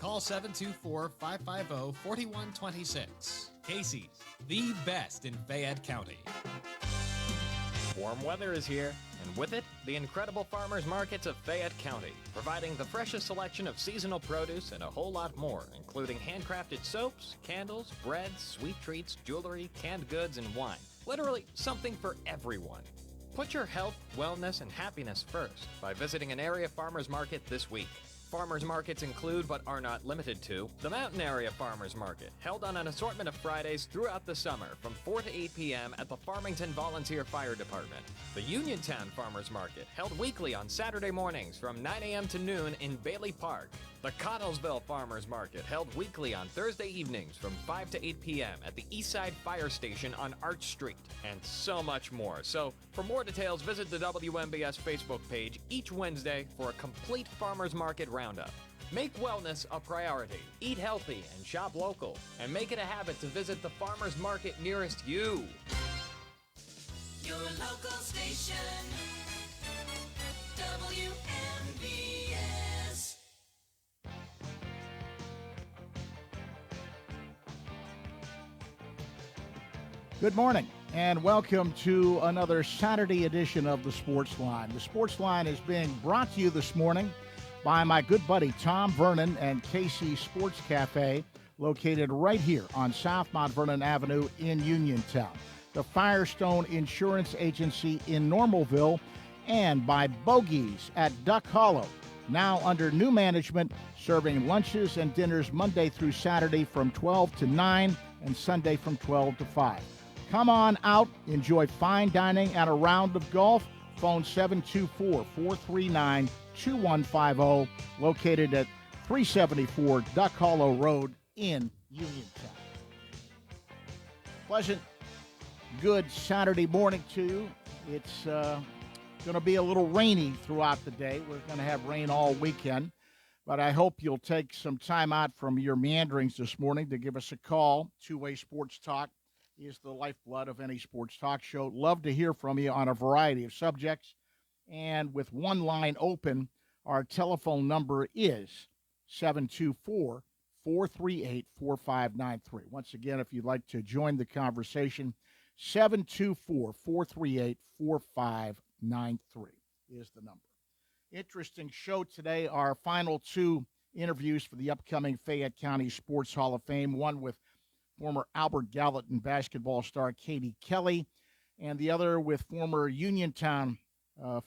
Call 724-550-4126. Casey's, the best in Fayette County. Warm weather is here, and with it, the incredible farmers markets of Fayette County, providing the freshest selection of seasonal produce and a whole lot more, including handcrafted soaps, candles, breads, sweet treats, jewelry, canned goods, and wine. Literally something for everyone. Put your health, wellness, and happiness first by visiting an area farmers market this week. Farmers markets include, but are not limited to, the Mountain Area Farmers Market, held on an assortment of Fridays throughout the summer from 4 to 8 p.m. at the Farmington Volunteer Fire Department. The Uniontown Farmers Market, held weekly on Saturday mornings from 9 a.m. to noon in Bailey Park. The Cottlesville Farmers Market, held weekly on Thursday evenings from 5 to 8 p.m. at the Eastside Fire Station on Arch Street, and so much more. So, for more details, visit the WMBS Facebook page each Wednesday for a complete farmers market roundup. Make wellness a priority, eat healthy, and shop local, and make it a habit to visit the farmers market nearest you. Your local station, WMBS. Good morning, and welcome to another Saturday edition of the Sportsline. The Sportsline is being brought to you this morning by my good buddy Tom Vernon and KC Sports Cafe, located right here on South Mount Vernon Avenue in Uniontown. The Firestone Insurance Agency in Normalville, and by Bogies at Duck Hollow, now under new management, serving lunches and dinners Monday through Saturday from 12 to 9 and Sunday from 12 to 5. Come on out, enjoy fine dining and a round of golf. Phone 724-439-2150, located at 374 Duck Hollow Road in Uniontown. Pleasant, good Saturday morning to you. It's going to be a little rainy throughout the day. We're going to have rain all weekend, but I hope you'll take some time out from your meanderings this morning to give us a call. Two-way sports talk is the lifeblood of any sports talk show. Love to hear from you on a variety of subjects. And with one line open, our telephone number is 724-438-4593. Once again, if you'd like to join the conversation, 724-438-4593 is the number. Interesting show today. Our final two interviews for the upcoming Fayette County Sports Hall of Fame, one with former Albert Gallatin basketball star Katie Kelly, and the other with former Uniontown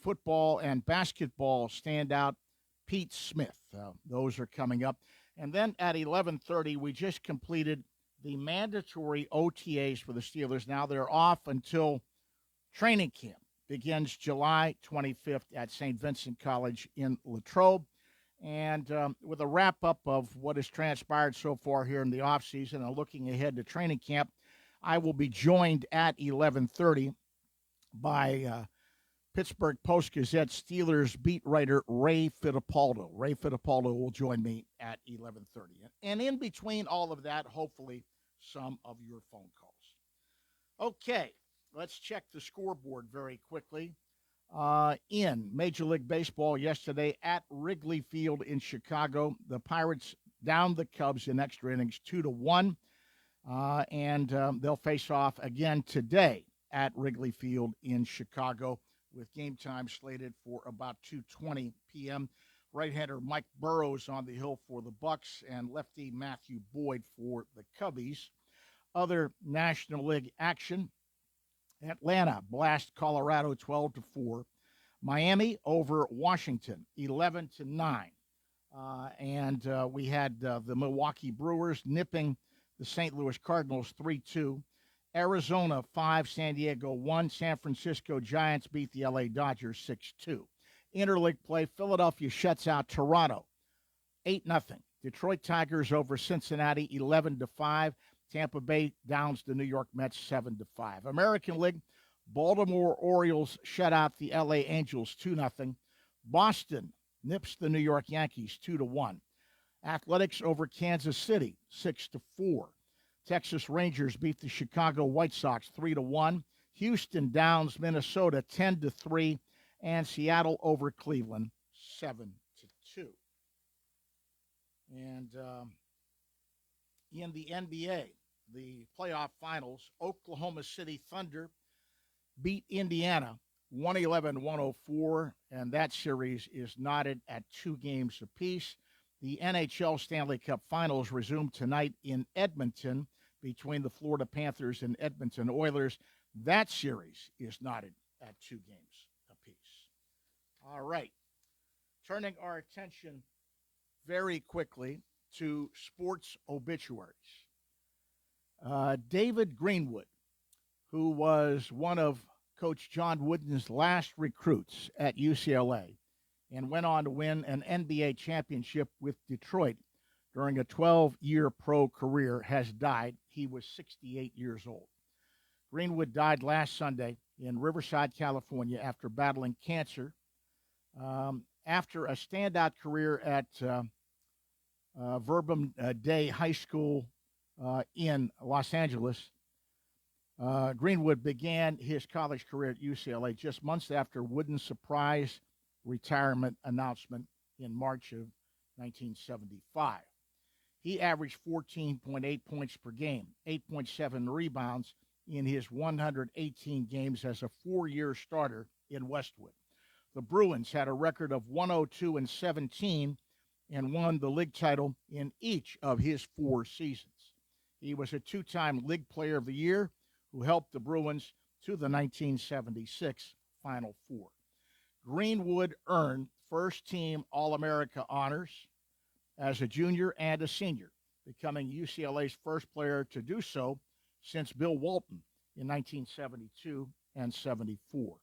football and basketball standout Pete Smith. Those are coming up. And then at 11:30, we just completed the mandatory OTAs for the Steelers. Now they're off until training camp begins July 25th at St. Vincent College in Latrobe. And with a wrap-up of what has transpired so far here in the offseason and looking ahead to training camp, I will be joined at 11:30 by Pittsburgh Post-Gazette Steelers beat writer Ray Fittipaldo. Ray Fittipaldo will join me at 11:30. And in between all of that, hopefully, some of your phone calls. Okay, let's check the scoreboard very quickly. In Major League Baseball yesterday at Wrigley Field in Chicago, the Pirates downed the Cubs in extra innings 2-1, and they'll face off again today at Wrigley Field in Chicago with game time slated for about 2:20 p.m. Right-hander Mike Burrows on the hill for the Bucks and lefty Matthew Boyd for the Cubbies. Other National League action: Atlanta blast Colorado 12-4. Miami over Washington 11-9. And we had the Milwaukee Brewers nipping the St. Louis Cardinals 3-2. Arizona 5, San Diego 1. San Francisco Giants beat the LA Dodgers 6-2. Interleague play: Philadelphia shuts out Toronto 8-0. Detroit Tigers over Cincinnati 11-5. Tampa Bay downs the New York Mets 7-5. American League: Baltimore Orioles shut out the LA Angels 2-0. Boston nips the New York Yankees 2-1. Athletics over Kansas City 6-4. Texas Rangers beat the Chicago White Sox 3-1. Houston downs Minnesota 10-3, and Seattle over Cleveland 7-2. And And in the NBA, the playoff finals, Oklahoma City Thunder beat Indiana 111-104, and that series is knotted at 2 games apiece. The NHL Stanley Cup Finals resume tonight in Edmonton between the Florida Panthers and Edmonton Oilers. That series is knotted at 2 games apiece. All right. Turning our attention very quickly to sports obituaries. David Greenwood, who was one of Coach John Wooden's last recruits at UCLA and went on to win an NBA championship with Detroit during a 12-year pro career, has died. He was 68 years old. Greenwood died last Sunday in Riverside, California, after battling cancer. After a standout career at Verbum Day High School in Los Angeles, Greenwood began his college career at UCLA just months after Wooden's surprise retirement announcement in March of 1975. He averaged 14.8 points per game, 8.7 rebounds in his 118 games as a 4-year starter in Westwood. The Bruins had a record of 102-17 and won the league title in each of his 4 seasons. He was a 2-time League Player of the Year who helped the Bruins to the 1976 Final Four. Greenwood earned first-team All-America honors as a junior and a senior, becoming UCLA's first player to do so since Bill Walton in 1972 and 74.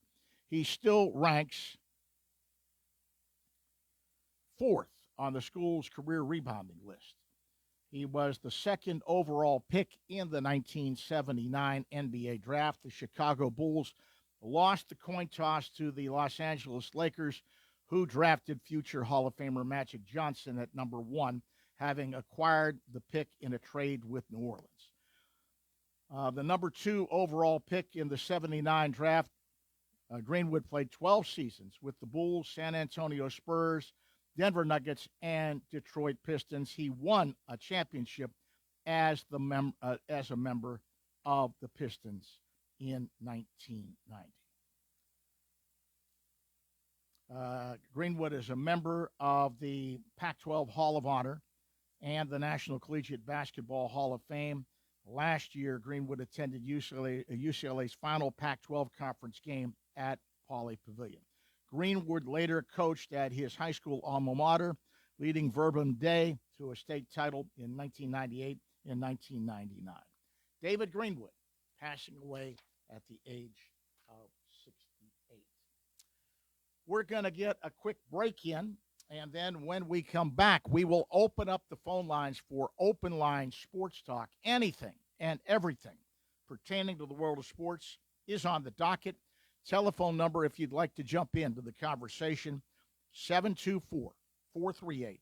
He still ranks 4th on the school's career rebounding list. He was the 2nd overall pick in the 1979 NBA draft. The Chicago Bulls lost the coin toss to the Los Angeles Lakers, who drafted future Hall of Famer Magic Johnson at number 1, having acquired the pick in a trade with New Orleans. The number 2 overall pick in the 79 draft, Greenwood played 12 seasons with the Bulls, San Antonio Spurs, Denver Nuggets, and Detroit Pistons. He won a championship as a member of the Pistons in 1990. Greenwood is a member of the Pac-12 Hall of Honor and the National Collegiate Basketball Hall of Fame. Last year, Greenwood attended UCLA's final Pac-12 conference game at Pauley Pavilion. Greenwood later coached at his high school alma mater, leading Verbum Day to a state title in 1998 and 1999. David Greenwood, passing away at the age of 68. We're going to get a quick break in, and then when we come back, we will open up the phone lines for Open Line Sports Talk. Anything and everything pertaining to the world of sports is on the docket. Telephone number, if you'd like to jump into the conversation, 724-438-4593.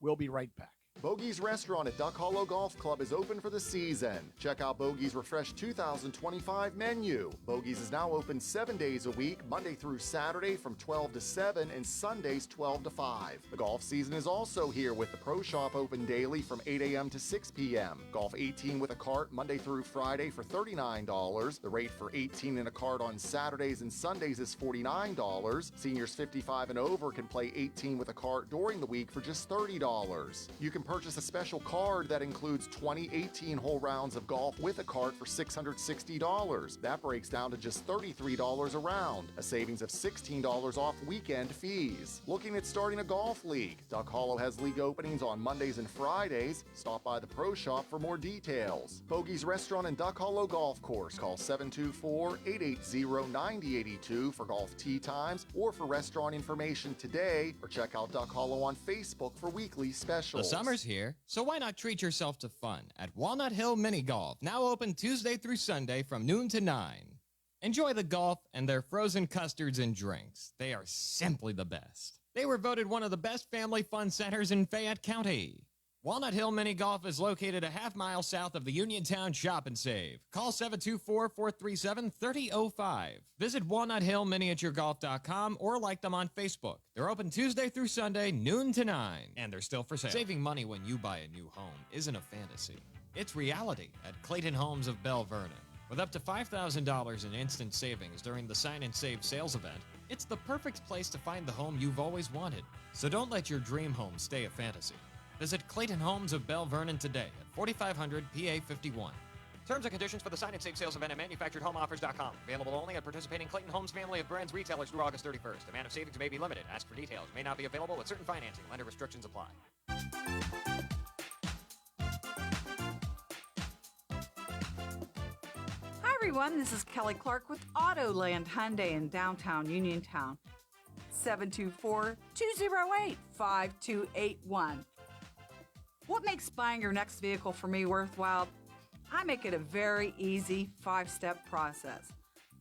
We'll be right back. Bogey's Restaurant at Duck Hollow Golf Club is open for the season. Check out Bogey's refreshed 2025 menu. Bogey's is now open 7 days a week, Monday through Saturday from 12 to 7 and Sundays 12 to 5. The golf season is also here with the Pro Shop open daily from 8 a.m. to 6 p.m. Golf 18 with a cart Monday through Friday for $39. The rate for 18 in a cart on Saturdays and Sundays is $49. Seniors 55 and over can play 18 with a cart during the week for just $30. You can purchase a special card that includes 20 18-hole rounds of golf with a cart for $660. That breaks down to just $33 a round, a savings of $16 off weekend fees. Looking at starting a golf league? Duck Hollow has league openings on Mondays and Fridays. Stop by the Pro Shop for more details. Bogey's Restaurant and Duck Hollow Golf Course. Call 724-880-9082 for golf tee times or for restaurant information today, or check out Duck Hollow on Facebook for weekly specials. The summer's here, so why not treat yourself to fun at Walnut Hill Mini Golf, now open Tuesday through Sunday from noon to 9. Enjoy the golf and their frozen custards and drinks. They are simply the best. They were voted one of the best family fun centers in Fayette County. Walnut Hill Mini Golf is located a half mile south of the Uniontown Shop and Save. Call 724-437-3005. Visit walnuthillminiaturegolf.com or like them on Facebook. They're open Tuesday through Sunday, noon to 9, and they're still for sale. Saving money when you buy a new home isn't a fantasy. It's reality at Clayton Homes of Bell Vernon. With up to $5,000 in instant savings during the Sign and Save sales event, it's the perfect place to find the home you've always wanted. So don't let your dream home stay a fantasy. Visit Clayton Homes of Bell Vernon today at 4500 PA 51. Terms and conditions for the Sign and Save sales event at manufacturedhomeoffers.com. Available only at participating Clayton Homes family of brands retailers through August 31st. Amount of savings may be limited. Ask for details. May not be available with certain financing. Lender restrictions apply. Hi everyone, this is Kelly Clark with Autoland Hyundai in downtown Uniontown. 724-208-5281. What makes buying your next vehicle for me worthwhile? I make it a very easy 5-step process.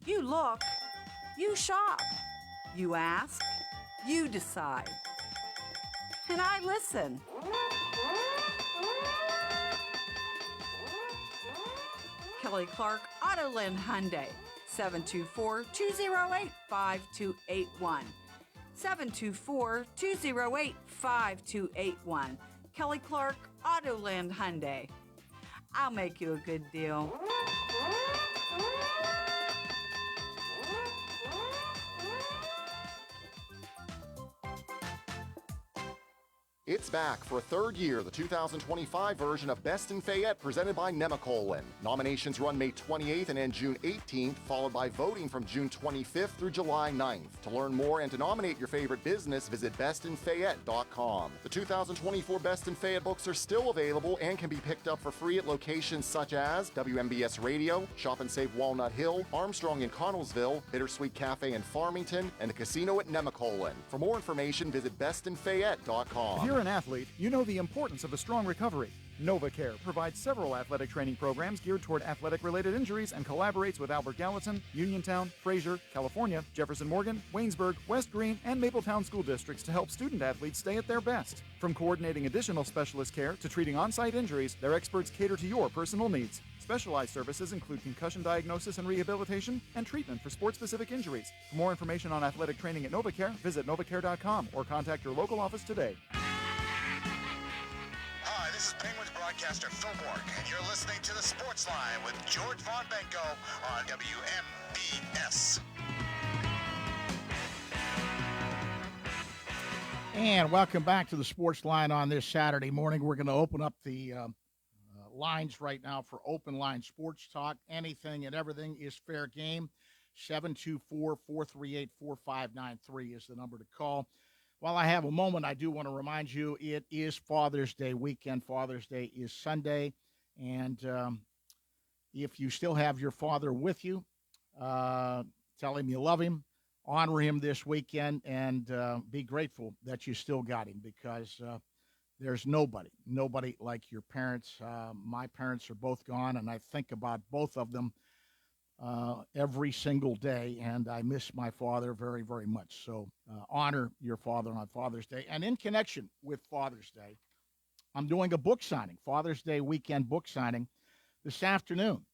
You look, you shop, you ask, you decide. And I listen. Kelly Clark, Autoland Hyundai, 724-208-5281. 724-208-5281. Kelly Clark, Autoland Hyundai. I'll make you a good deal. It's back for a third year, the 2025 version of Best in Fayette presented by Nemacolin. Nominations run May 28th and end June 18th, followed by voting from June 25th through July 9th. To learn more and to nominate your favorite business, visit bestinfayette.com. The 2024 Best in Fayette books are still available and can be picked up for free at locations such as WMBS Radio, Shop and Save Walnut Hill, Armstrong in Connellsville, Bittersweet Cafe in Farmington, and the casino at Nemacolin. For more information, visit bestinfayette.com. If you're an athlete, you know the importance of a strong recovery. NovaCare provides several athletic training programs geared toward athletic-related injuries and collaborates with Albert Gallatin, Uniontown, Fraser, California, Jefferson Morgan, Waynesburg, West Green, and Mapletown school districts to help student athletes stay at their best. From coordinating additional specialist care to treating on-site injuries, their experts cater to your personal needs. Specialized services include concussion diagnosis and rehabilitation and treatment for sport-specific injuries. For more information on athletic training at NovaCare, visit novacare.com or contact your local office today. Hi, this is Penguins broadcaster Phil Bork, and you're listening to the Sportsline with George Von Benko on WMBS. And welcome back to the Sports Line on this Saturday morning. We're going to open up the lines right now for open line sports talk. Anything and everything is fair game. 724-438-4593 is the number to call. While I have a moment, I do want to remind you it is Father's Day weekend. Father's Day is Sunday. And if you still have your father with you, tell him you love him, honor him this weekend, and be grateful that you still got him, because there's nobody like your parents. My parents are both gone, and I think about both of them every single day, and I miss my father very, very much. So honor your father on Father's Day. And in connection with Father's Day, I'm doing a book signing, Father's Day weekend book signing, this afternoon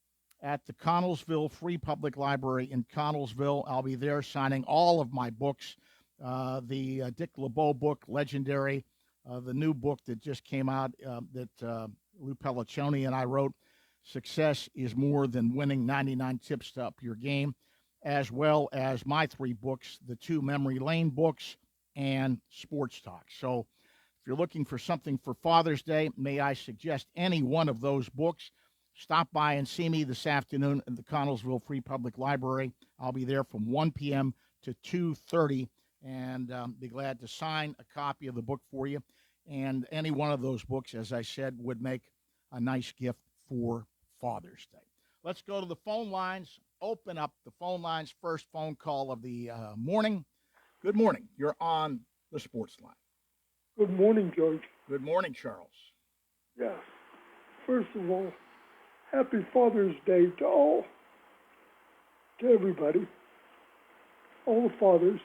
at the Connellsville Free Public Library in Connellsville. I'll be there signing all of my books, the Dick LeBeau book, Legendary, the new book that just came out that Lou Pelliccioni and I wrote, Success is More Than Winning, 99 Tips to Up Your Game, as well as my 3 books, the 2 Memory Lane books and Sports Talk. So if you're looking for something for Father's Day, may I suggest any one of those books, stop by and see me this afternoon at the Connellsville Free Public Library. I'll be there from 1 p.m. to 2:30, and be glad to sign a copy of the book for you. And any one of those books, as I said, would make a nice gift for Father's Day. Let's go to the phone lines. Open up the phone lines. First phone call of the morning. Good morning. You're on the Sports Line. Good morning, George. Good morning, Charles. Yeah. First of all, happy Father's Day to everybody, all the fathers.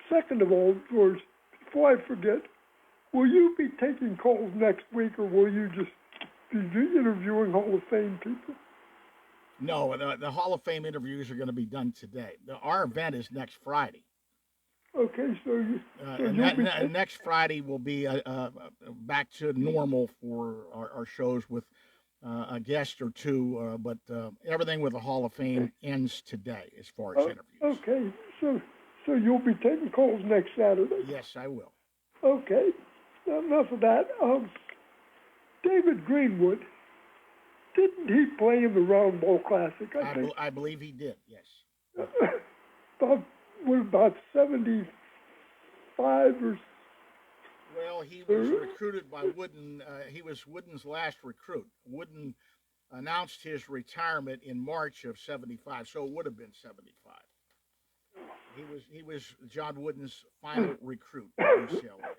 Second of all, George, before I forget, will you be taking calls next week, or will you just be interviewing Hall of Fame people? No, the Hall of Fame interviews are going to be done today. Our event is next Friday. Okay, so next Friday will be back to normal for our shows with a guest or two, but everything with the Hall of Fame ends today as far as interviews. Okay, so you'll be taking calls next Saturday? Yes, I will. Okay, enough of that. David Greenwood, didn't he play in the Round Ball Classic, I think? I believe he did, yes. About 75 or... Well, he was recruited by Wooden. He was Wooden's last recruit. Wooden announced his retirement in March of 75, so it would have been 75. He was John Wooden's final recruit at UCLA.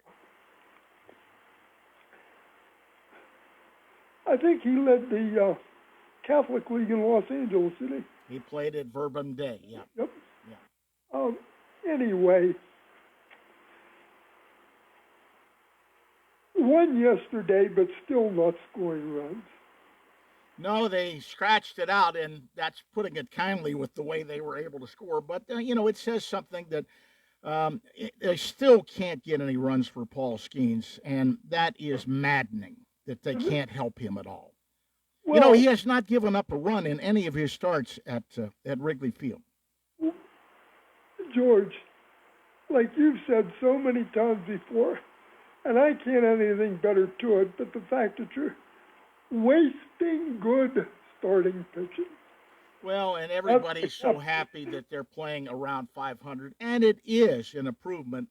I think he led the Catholic League in Los Angeles, didn't he? He played at Verbum Day, yeah. Yep. Yeah. Anyway, won yesterday, but still not scoring runs. No, they scratched it out, and that's putting it kindly with the way they were able to score. But, it says something that they still can't get any runs for Paul Skeens, and that is maddening that they can't help him at all. Well, he has not given up a run in any of his starts at Wrigley Field. George, like you've said so many times before, and I can't add anything better to it, but the fact that you're wasting good starting pitching. Well, and everybody's so happy that they're playing around 500, and it is an improvement,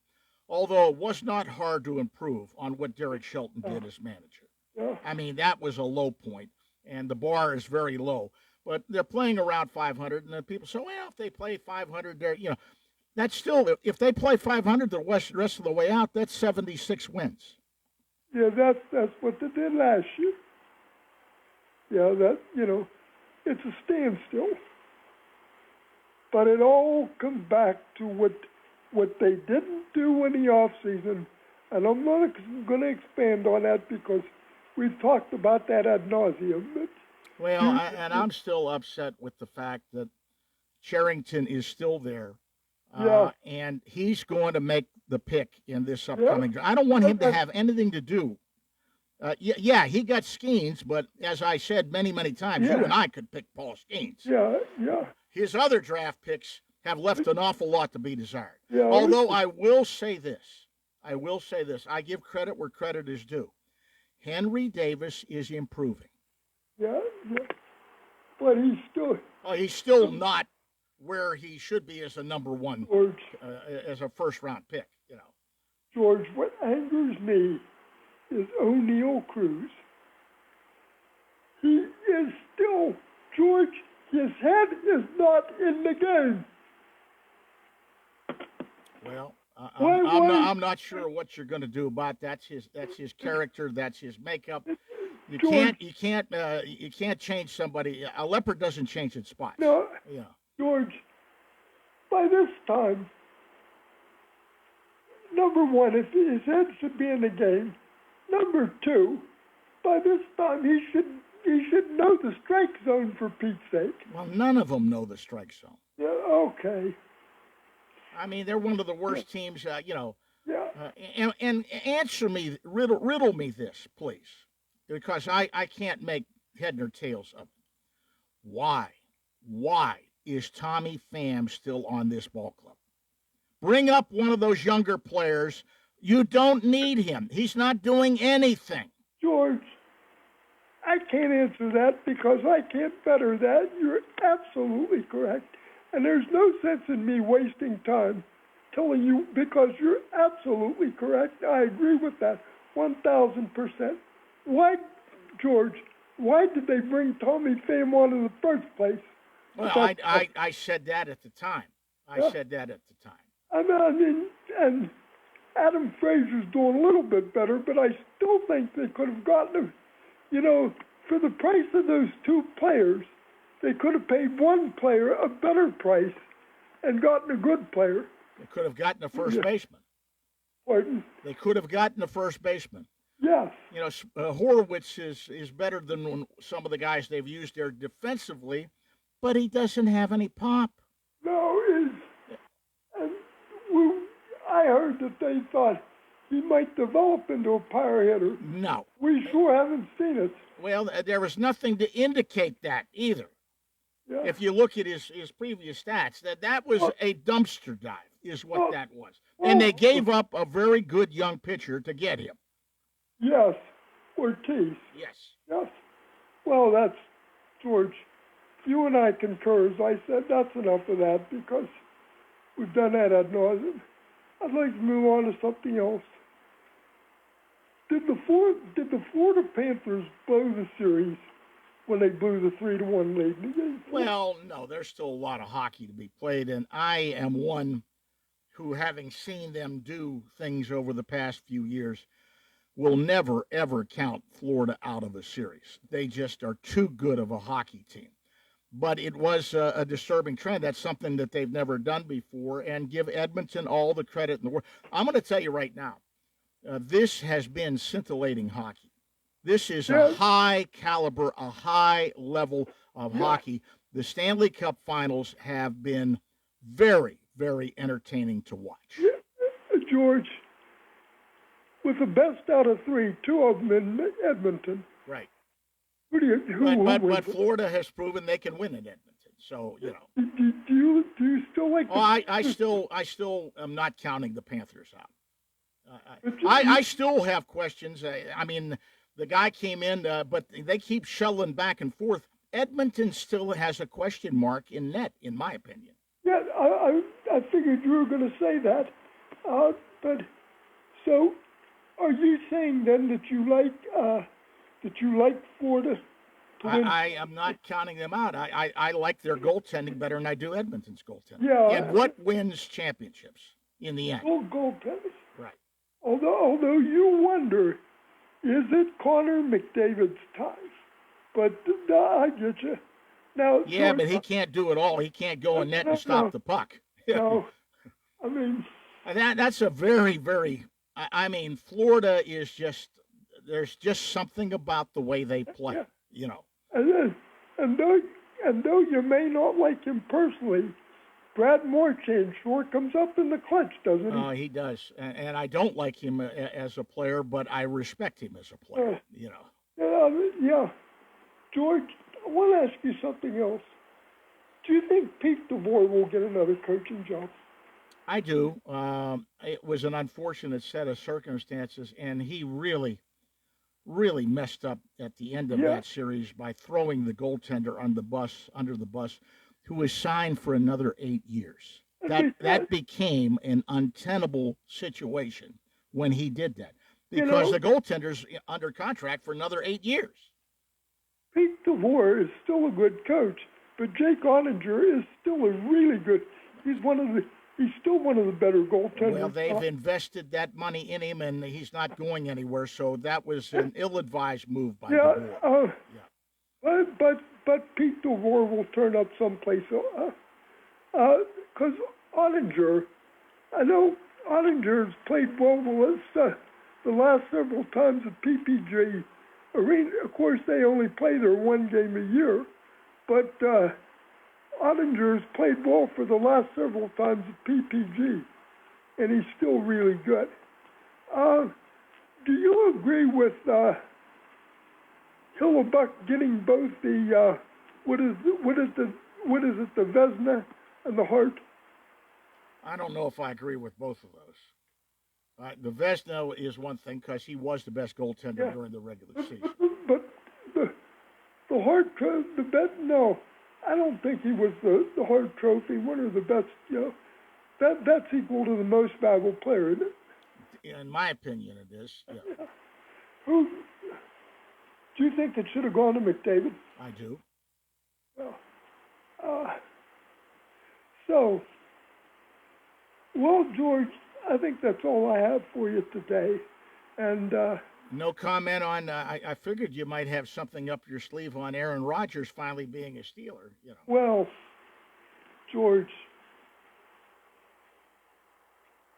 although it was not hard to improve on what Derek Shelton did as manager. Yeah. I mean, that was a low point, and the bar is very low. But they're playing around 500, and then people say, well, if they play 500, that's still, if they play 500 the rest of the way out, that's 76 wins. Yeah, that's what they did last year. Yeah, it's a standstill. But it all comes back to what they didn't do in the offseason, and I'm not going to expand on that because we've talked about that ad nauseum. Well, I'm still upset with the fact that Charrington is still there. And he's going to make the pick in this upcoming draft. I don't want him to have anything to do. He got Skeens, but as I said many, many times, you and I could pick Paul Skeens. Yeah. His other draft picks have left an awful lot to be desired. Yeah, Although I will say this. I give credit where credit is due. Henry Davis is improving. Yeah. But he's still not where he should be as a number one, as a first-round pick, George, what angers me is O'Neill Cruz. He is still, George, his head is not in the game. Well, I'm not sure what you're going to do about that. That's his character. That's his makeup. You can't change somebody. A leopard doesn't change its spots. No. Yeah. George, by this time, number one, if his head should be in the game. Number two, by this time he should know the strike zone, for Pete's sake. Well, none of them know the strike zone. Yeah. Okay. I mean, they're one of the worst teams. Yeah. And answer me, riddle me this, please, because I can't make head nor tails of it. Why is Tommy Pham still on this ball club? Bring up one of those younger players. You don't need him. He's not doing anything. George, I can't answer that because I can't better that. You're absolutely correct. And there's no sense in me wasting time telling you because you're absolutely correct. I agree with that 1,000%. Why, George, why did they bring Tommy Pham on in the first place? Well, I said that at the time. I mean, and Adam Frazier's doing a little bit better, but I still think they could have gotten him, for the price of those two players, they could have paid one player a better price and gotten a good player. They could have gotten a first baseman. Pardon? They could have gotten the first baseman. Yes. You know, Horowitz is better than some of the guys they've used there defensively, but he doesn't have any pop. No, I heard that they thought he might develop into a power hitter. No. We sure haven't seen it. Well, there was nothing to indicate that either. Yeah. If you look at his previous stats, that was a dumpster dive is what that was. And they gave up a very good young pitcher to get him. Yes, Ortiz. Yes. Yes. Well, that's, George, you and I concur. As I said, that's enough of that because we've done that ad nauseum. I'd like to move on to something else. Did the Florida Panthers blow the series when they blew the 3-1 lead in the game? Well, no, there's still a lot of hockey to be played, and I am one who, having seen them do things over the past few years, will never, ever count Florida out of a series. They just are too good of a hockey team. But it was a disturbing trend. That's something that they've never done before, and give Edmonton all the credit in the world. I'm going to tell you right now, this has been scintillating hockey. This is a high caliber, a high level of hockey. The Stanley Cup finals have been very, very entertaining to watch. George, with the best out of three, two of them in Edmonton. Right. But Florida has proven they can win in Edmonton. So, you know. Do you still like? I still am not counting the Panthers out. I still have questions. I mean, the guy came in, but they keep shuttling back and forth. Edmonton still has a question mark in net, in my opinion. Yeah, I figured you were going to say that. But so, are you saying then that you like Florida? I am not counting them out. I like their goaltending better than I do Edmonton's goaltending. Yeah. And what wins championships in the end? Goaltending. Right. Although you wonder, is it Connor McDavid's time? But I get you. Now. Yeah, George, but he can't do it all. He can't go in net and stop the puck. No, I mean. That's a very, very. I mean, Florida is just. There's just something about the way they play. Yeah. You know. And though you may not like him personally, Brad Marchand sure comes up in the clutch, doesn't he? Oh, he does. And I don't like him as a player, but I respect him as a player, you know. Yeah. George, I want to ask you something else. Do you think Pete DeVore will get another coaching job? I do. It was an unfortunate set of circumstances, and he really messed up at the end of that series by throwing the goaltender under the bus, who was signed for another 8 years. That became an untenable situation when he did that, because the goaltender's under contract for another 8 years. Pete DeVore is still a good coach, but Jake Ottinger is still a really good. He's still one of the better goaltenders. Well, they've invested that money in him, and he's not going anywhere. So that was an ill-advised move by DeVore. But Pete DeVore will turn up someplace. Because Ottinger, I know Ottinger's played well the last several times at PPG Arena. Of course, they only play their one game a year, but Ottinger's played well for the last several times at PPG, and he's still really good. Do you agree with Hillebuck getting both the the Vezina and the Hart? I don't know if I agree with both of those. The Vezina is one thing because he was the best goaltender during the regular season. But the Hart, the best, no. I don't think he was the Hart Trophy winner, the best. You know, that's equal to the most valuable player, isn't it? In my opinion, it is. Yeah. Who do you think it should have gone to McDavid? I do. Well, George, I think that's all I have for you today, and. No comment on. I figured you might have something up your sleeve on Aaron Rodgers finally being a Steeler. You know. Well, George,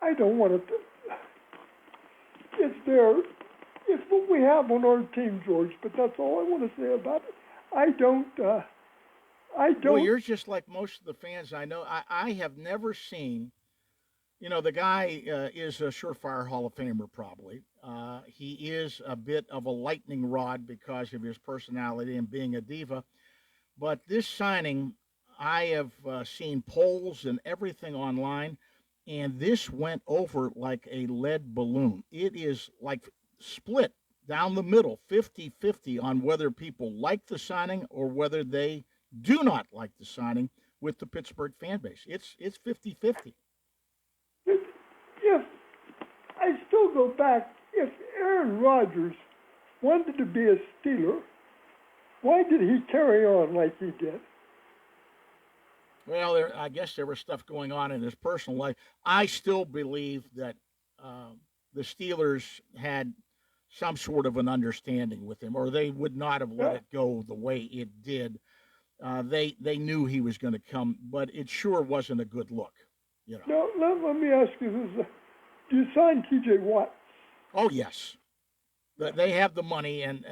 I don't want to. It's what we have on our team, George. But that's all I want to say about it. I don't. Well, you're just like most of the fans I know. I have never seen. You know, the guy is a surefire Hall of Famer, probably. He is a bit of a lightning rod because of his personality and being a diva. But this signing, I have seen polls and everything online, and this went over like a lead balloon. It is like split down the middle, 50-50 on whether people like the signing or whether they do not like the signing with the Pittsburgh fan base. It's 50-50. If I still go back, if Aaron Rodgers wanted to be a Steeler, why did he carry on like he did? Well, I guess there was stuff going on in his personal life. I still believe that the Steelers had some sort of an understanding with him, or they would not have let it go the way it did. They knew he was going to come, but it sure wasn't a good look. You know. Now, let me ask you this. Do you sign T.J. Watt? Oh, yes. They have the money, and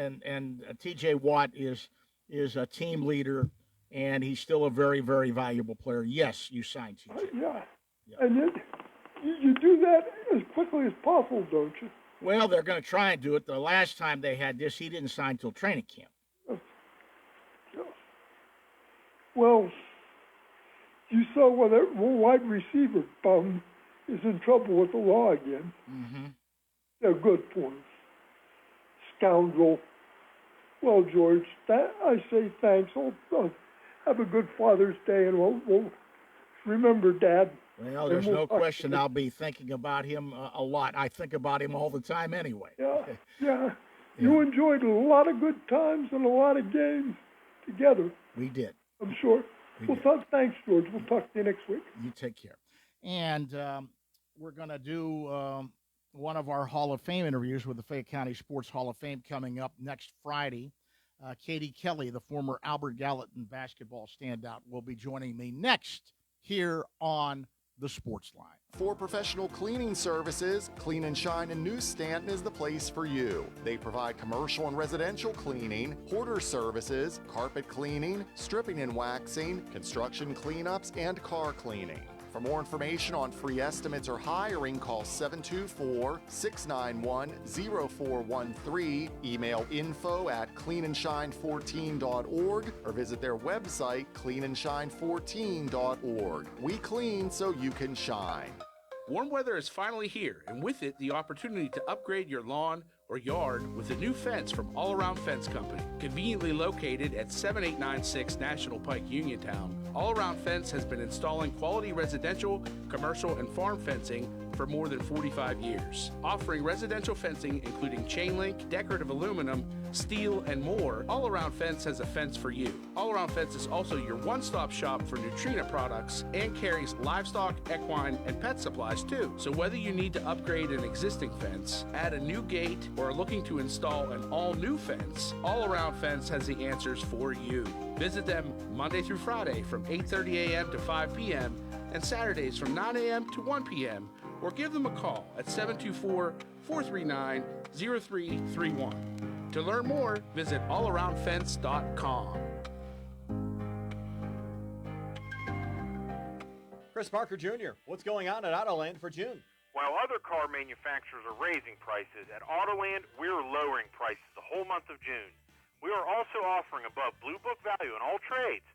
T.J. Watt is a team leader, and he's still a very, very valuable player. Yes, you signed T.J. Yeah. And you do that as quickly as possible, don't you? Well, they're going to try and do it. The last time they had this, he didn't sign till training camp. Well, you saw where that wide receiver bum is in trouble with the law again. Mm-hmm. They're good for him. Scoundrel. Well, George, I say thanks. Have a good Father's Day, and we'll remember Dad. Well, there's no question I'll be thinking about him a lot. I think about him all the time anyway. Yeah. You enjoyed a lot of good times and a lot of games together. We did. I'm sure. Thanks, George. We'll talk to you next week. You take care. And we're going to do one of our Hall of Fame interviews with the Fayette County Sports Hall of Fame coming up next Friday. Katie Kelly, the former Albert Gallatin basketball standout, will be joining me next here on the Sportsline. For professional cleaning services, Clean and Shine in New Stanton is the place for you. They provide commercial and residential cleaning, porter services, carpet cleaning, stripping and waxing, construction cleanups, and car cleaning. For more information on free estimates or hiring, call 724-691-0413, email info@cleanandshine14.org, or visit their website, cleanandshine14.org. We clean so you can shine. Warm weather is finally here, and with it, the opportunity to upgrade your lawn or yard with a new fence from All Around Fence Company. Conveniently located at 7896 National Pike, Uniontown, All Around Fence has been installing quality residential, commercial, and farm fencing for more than 45 years. Offering residential fencing including chain link, decorative aluminum, steel, and more, All Around Fence has a fence for you. All Around Fence is also your one-stop shop for Neutrina products and carries livestock, equine, and pet supplies too. So whether you need to upgrade an existing fence, add a new gate, or are looking to install an all-new fence, All Around Fence has the answers for you. Visit them Monday through Friday from 8:30 a.m. to 5 p.m. and Saturdays from 9 a.m. to 1 p.m. or give them a call at 724-439-0331. To learn more, visit allaroundfence.com. Chris Parker Jr., what's going on at Autoland for June? While other car manufacturers are raising prices, at Autoland, we're lowering prices the whole month of June. We are also offering above Blue Book value in all trades.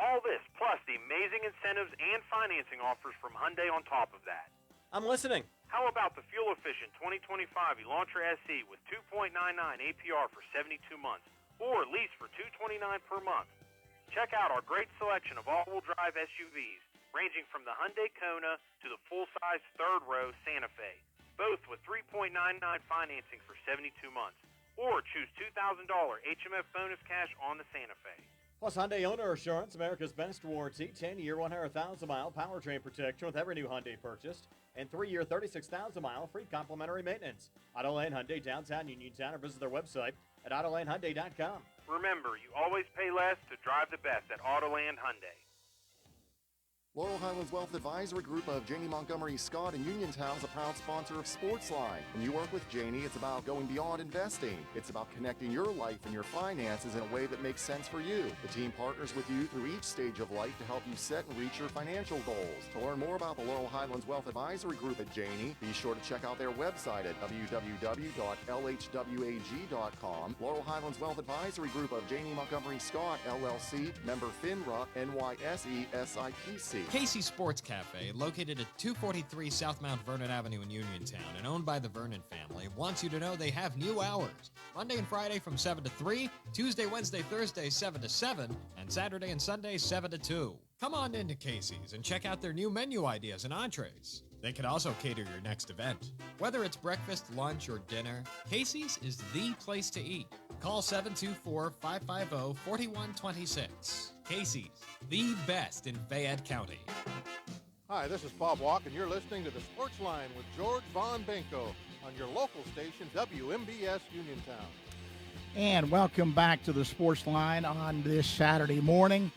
All this, plus the amazing incentives and financing offers from Hyundai on top of that. I'm listening. How about the fuel-efficient 2025 Elantra SE with 2.99 APR for 72 months, or lease for $229 per month? Check out our great selection of all-wheel drive SUVs, ranging from the Hyundai Kona to the full-size third-row Santa Fe, both with 3.99 financing for 72 months, or choose $2,000 HMF bonus cash on the Santa Fe. Plus Hyundai Owner Assurance, America's best warranty, 10-year, 100,000-mile powertrain protection with every new Hyundai purchased, and 3-year, 36,000-mile free complimentary maintenance. Autoland Hyundai, downtown Uniontown, or visit their website at AutolandHyundai.com. Remember, you always pay less to drive the best at Autoland Hyundai. Laurel Highlands Wealth Advisory Group of Janie Montgomery Scott in Uniontown is a proud sponsor of Sportsline. When you work with Janie, it's about going beyond investing. It's about connecting your life and your finances in a way that makes sense for you. The team partners with you through each stage of life to help you set and reach your financial goals. To learn more about the Laurel Highlands Wealth Advisory Group at Janie, be sure to check out their website at www.lhwag.com. Laurel Highlands Wealth Advisory Group of Janie Montgomery Scott, LLC, member FINRA, NYSE, SIPC. Casey's Sports Cafe, located at 243 South Mount Vernon Avenue in Uniontown and owned by the Vernon family, wants you to know they have new hours. Monday and Friday from 7 to 3, Tuesday, Wednesday, Thursday 7 to 7, and Saturday and Sunday 7 to 2. Come on into Casey's and check out their new menu ideas and entrees. They can also cater your next event. Whether it's breakfast, lunch, or dinner, Casey's is the place to eat. Call 724-550-4126. Casey's, the best in Fayette County. Hi, this is Bob Walk, and you're listening to the Sportsline with George Von Benko on your local station, WMBS Uniontown. And welcome back to the Sportsline on this Saturday morning.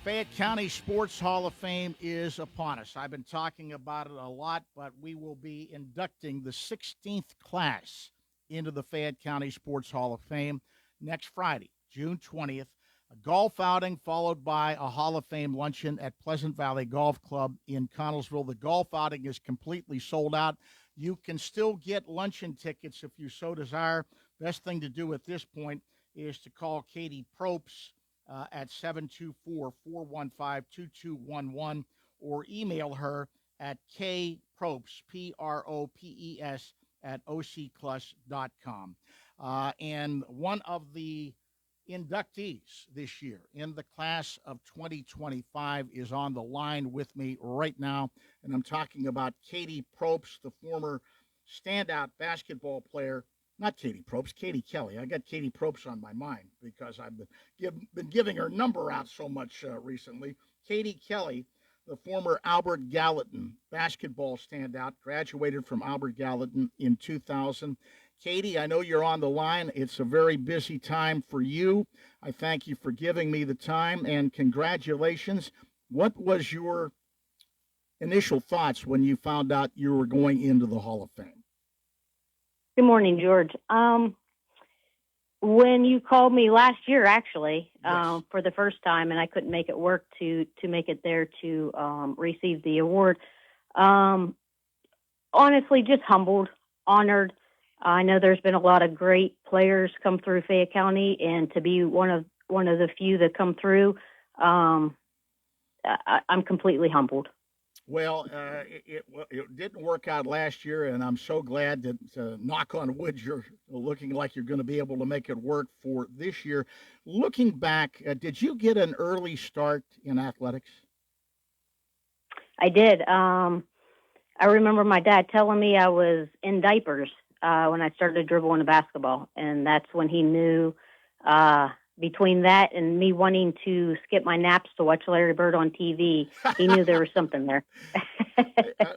Fayette County Sports Hall of Fame is upon us. I've been talking about it a lot, but we will be inducting the 16th class into the Fayette County Sports Hall of Fame next Friday, June 20th. A golf outing followed by a Hall of Fame luncheon at Pleasant Valley Golf Club in Connellsville. The golf outing is completely sold out. You can still get luncheon tickets if you so desire. Best thing to do at this point is to call Katie Propes at 724-415-2211 or email her at kpropes, P-R-O-P-E-S, at occlus.com. And one of the inductees this year in the class of 2025 is on the line with me right now, and I'm talking about Katie Propes, the former standout basketball player. Not Katie Propes, Katie Kelly. I got Katie Propes on my mind because I've been giving her number out so much recently. Katie Kelly, the former Albert Gallatin basketball standout, graduated from Albert Gallatin in 2000. Katie, I know you're on the line. It's a very busy time for you. I thank you for giving me the time, and congratulations. What was your initial thoughts when you found out you were going into the Hall of Fame? Good morning, George. When you called me last year, actually, Yes. for the first time, and I couldn't make it work to make it there to receive the award, honestly, just humbled, honored. I know there's been a lot of great players come through Fayette County, and to be one of the few that come through, I'm completely humbled. Well, it didn't work out last year, and I'm so glad that, knock on wood, you're looking like you're going to be able to make it work for this year. Looking back, did you get an early start in athletics? I did. I remember my dad telling me I was in diapers when I started dribbling a basketball, and that's when he knew, between that and me wanting to skip my naps to watch Larry Bird on TV, he knew there was something there.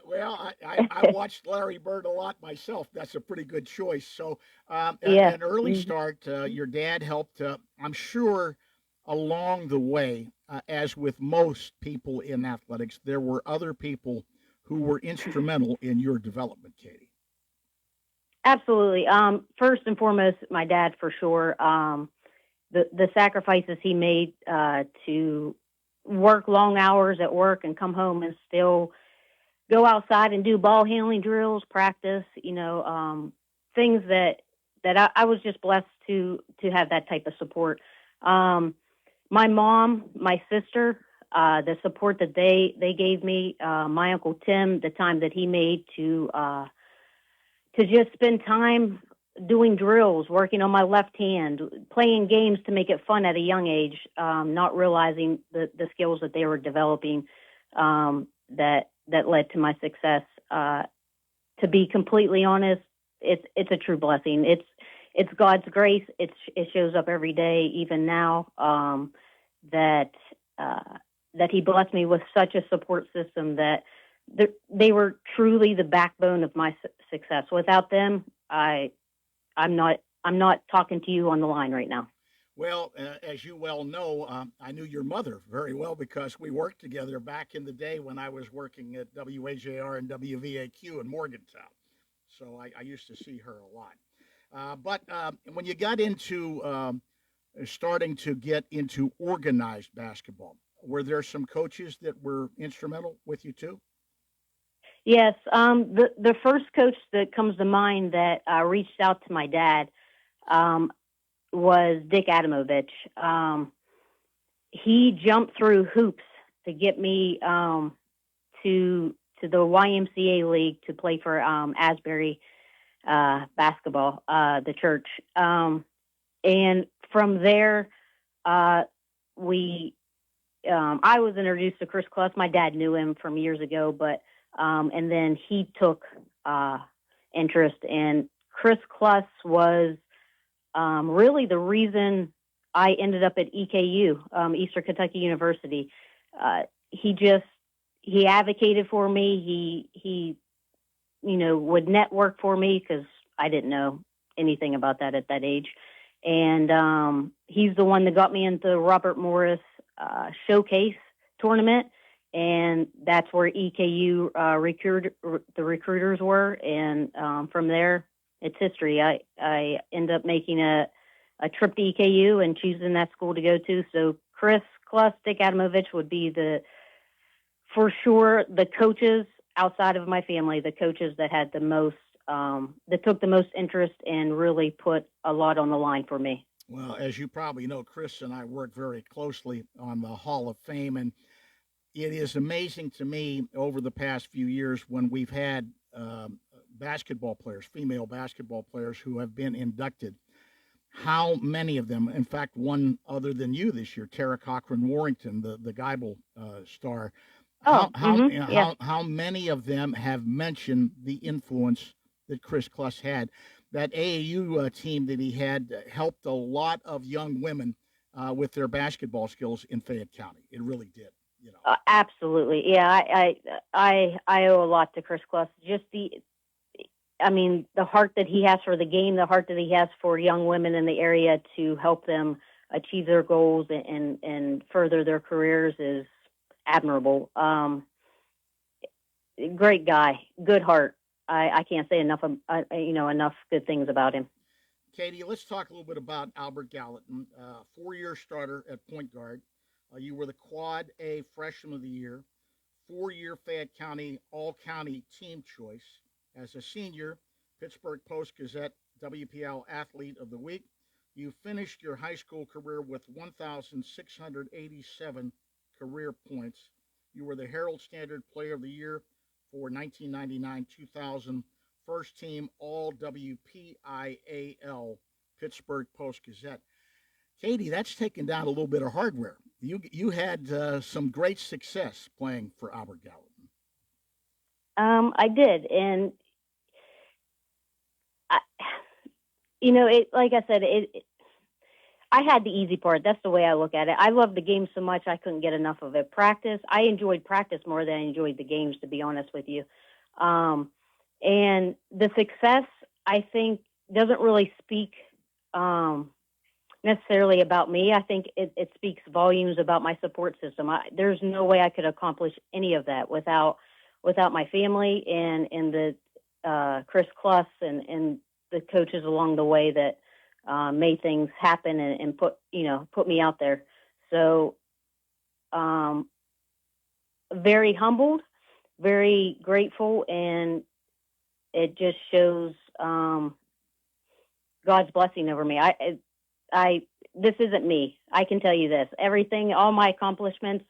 Well, I watched Larry Bird a lot myself. That's a pretty good choice. So Yeah. an early start, your dad helped, I'm sure, along the way, as with most people in athletics, there were other people who were instrumental in your development, Katie. Absolutely. First and foremost, my dad, for sure. The sacrifices he made to work long hours at work and come home and still go outside and do ball handling drills, practice, things that I was just blessed to have that type of support. My mom, my sister, the support that they gave me, my Uncle Tim, the time that he made to just spend time doing drills, working on my left hand, playing games to make it fun at a young age, not realizing the skills that they were developing that led to my success. To be completely honest, it's a true blessing. It's God's grace. It shows up every day, even now, that He blessed me with such a support system that they were truly the backbone of my success. Without them, I'm not talking to you on the line right now. Well, as you well know, I knew your mother very well because we worked together back in the day when I was working at WAJR and WVAQ in Morgantown. So I used to see her a lot. But when you got into starting to get into organized basketball, were there some coaches that were instrumental with you too? Yes. The first coach that comes to mind that reached out to my dad was Dick Adamovich. He jumped through hoops to get me to the YMCA league to play for Asbury basketball, the church. And from there, we I was introduced to Chris Kluss. My dad knew him from years ago, but and then he took interest. And Chris Kluss was really the reason I ended up at EKU, Eastern Kentucky University. He advocated for me. He would network for me because I didn't know anything about that at that age. And he's the one that got me into Robert Morris Showcase tournament. And that's where EKU the recruiters were. And from there, it's history. I ended up making a trip to EKU and choosing that school to go to. So Chris Kluss, Dick Adamovich would be for sure the coaches outside of my family, the coaches that had the most, that took the most interest and really put a lot on the line for me. Well, as you probably know, Chris and I work very closely on the Hall of Fame, and it is amazing to me over the past few years when we've had basketball players, female basketball players who have been inducted, how many of them, in fact, one other than you this year, Tara Cochran-Warrington, the Geibel star, how many of them have mentioned the influence that Chris Kluss had? That AAU team that he had helped a lot of young women with their basketball skills in Fayette County. It really did. Absolutely. Yeah, I owe a lot to Chris Kluss. Just the heart that he has for the game, the heart that he has for young women in the area to help them achieve their goals and further their careers is admirable. Great guy, good heart. I can't say enough good things about him. Katie, let's talk a little bit about Albert Gallatin, 4-year starter at point guard. You were the Quad A Freshman of the Year, 4-year Fayette County All-County Team Choice. As a senior, Pittsburgh Post-Gazette WPL Athlete of the Week. You finished your high school career with 1,687 career points. You were the Herald Standard Player of the Year for 1999-2000, first team All-WPIAL Pittsburgh Post-Gazette. Katie, that's taken down a little bit of hardware. You had some great success playing for Albert Gallatin. I did, and like I said, I had the easy part. That's the way I look at it. I loved the game so much I couldn't get enough of it. I enjoyed practice more than I enjoyed the games, to be honest with you. And the success, I think, doesn't really speak necessarily about me. I think it speaks volumes about my support system. There's no way I could accomplish any of that without my family and the Chris Kluss and the coaches along the way that made things happen and put me out there. So very humbled, very grateful, and it just shows God's blessing over me. This isn't me. I can tell you this. Everything, all my accomplishments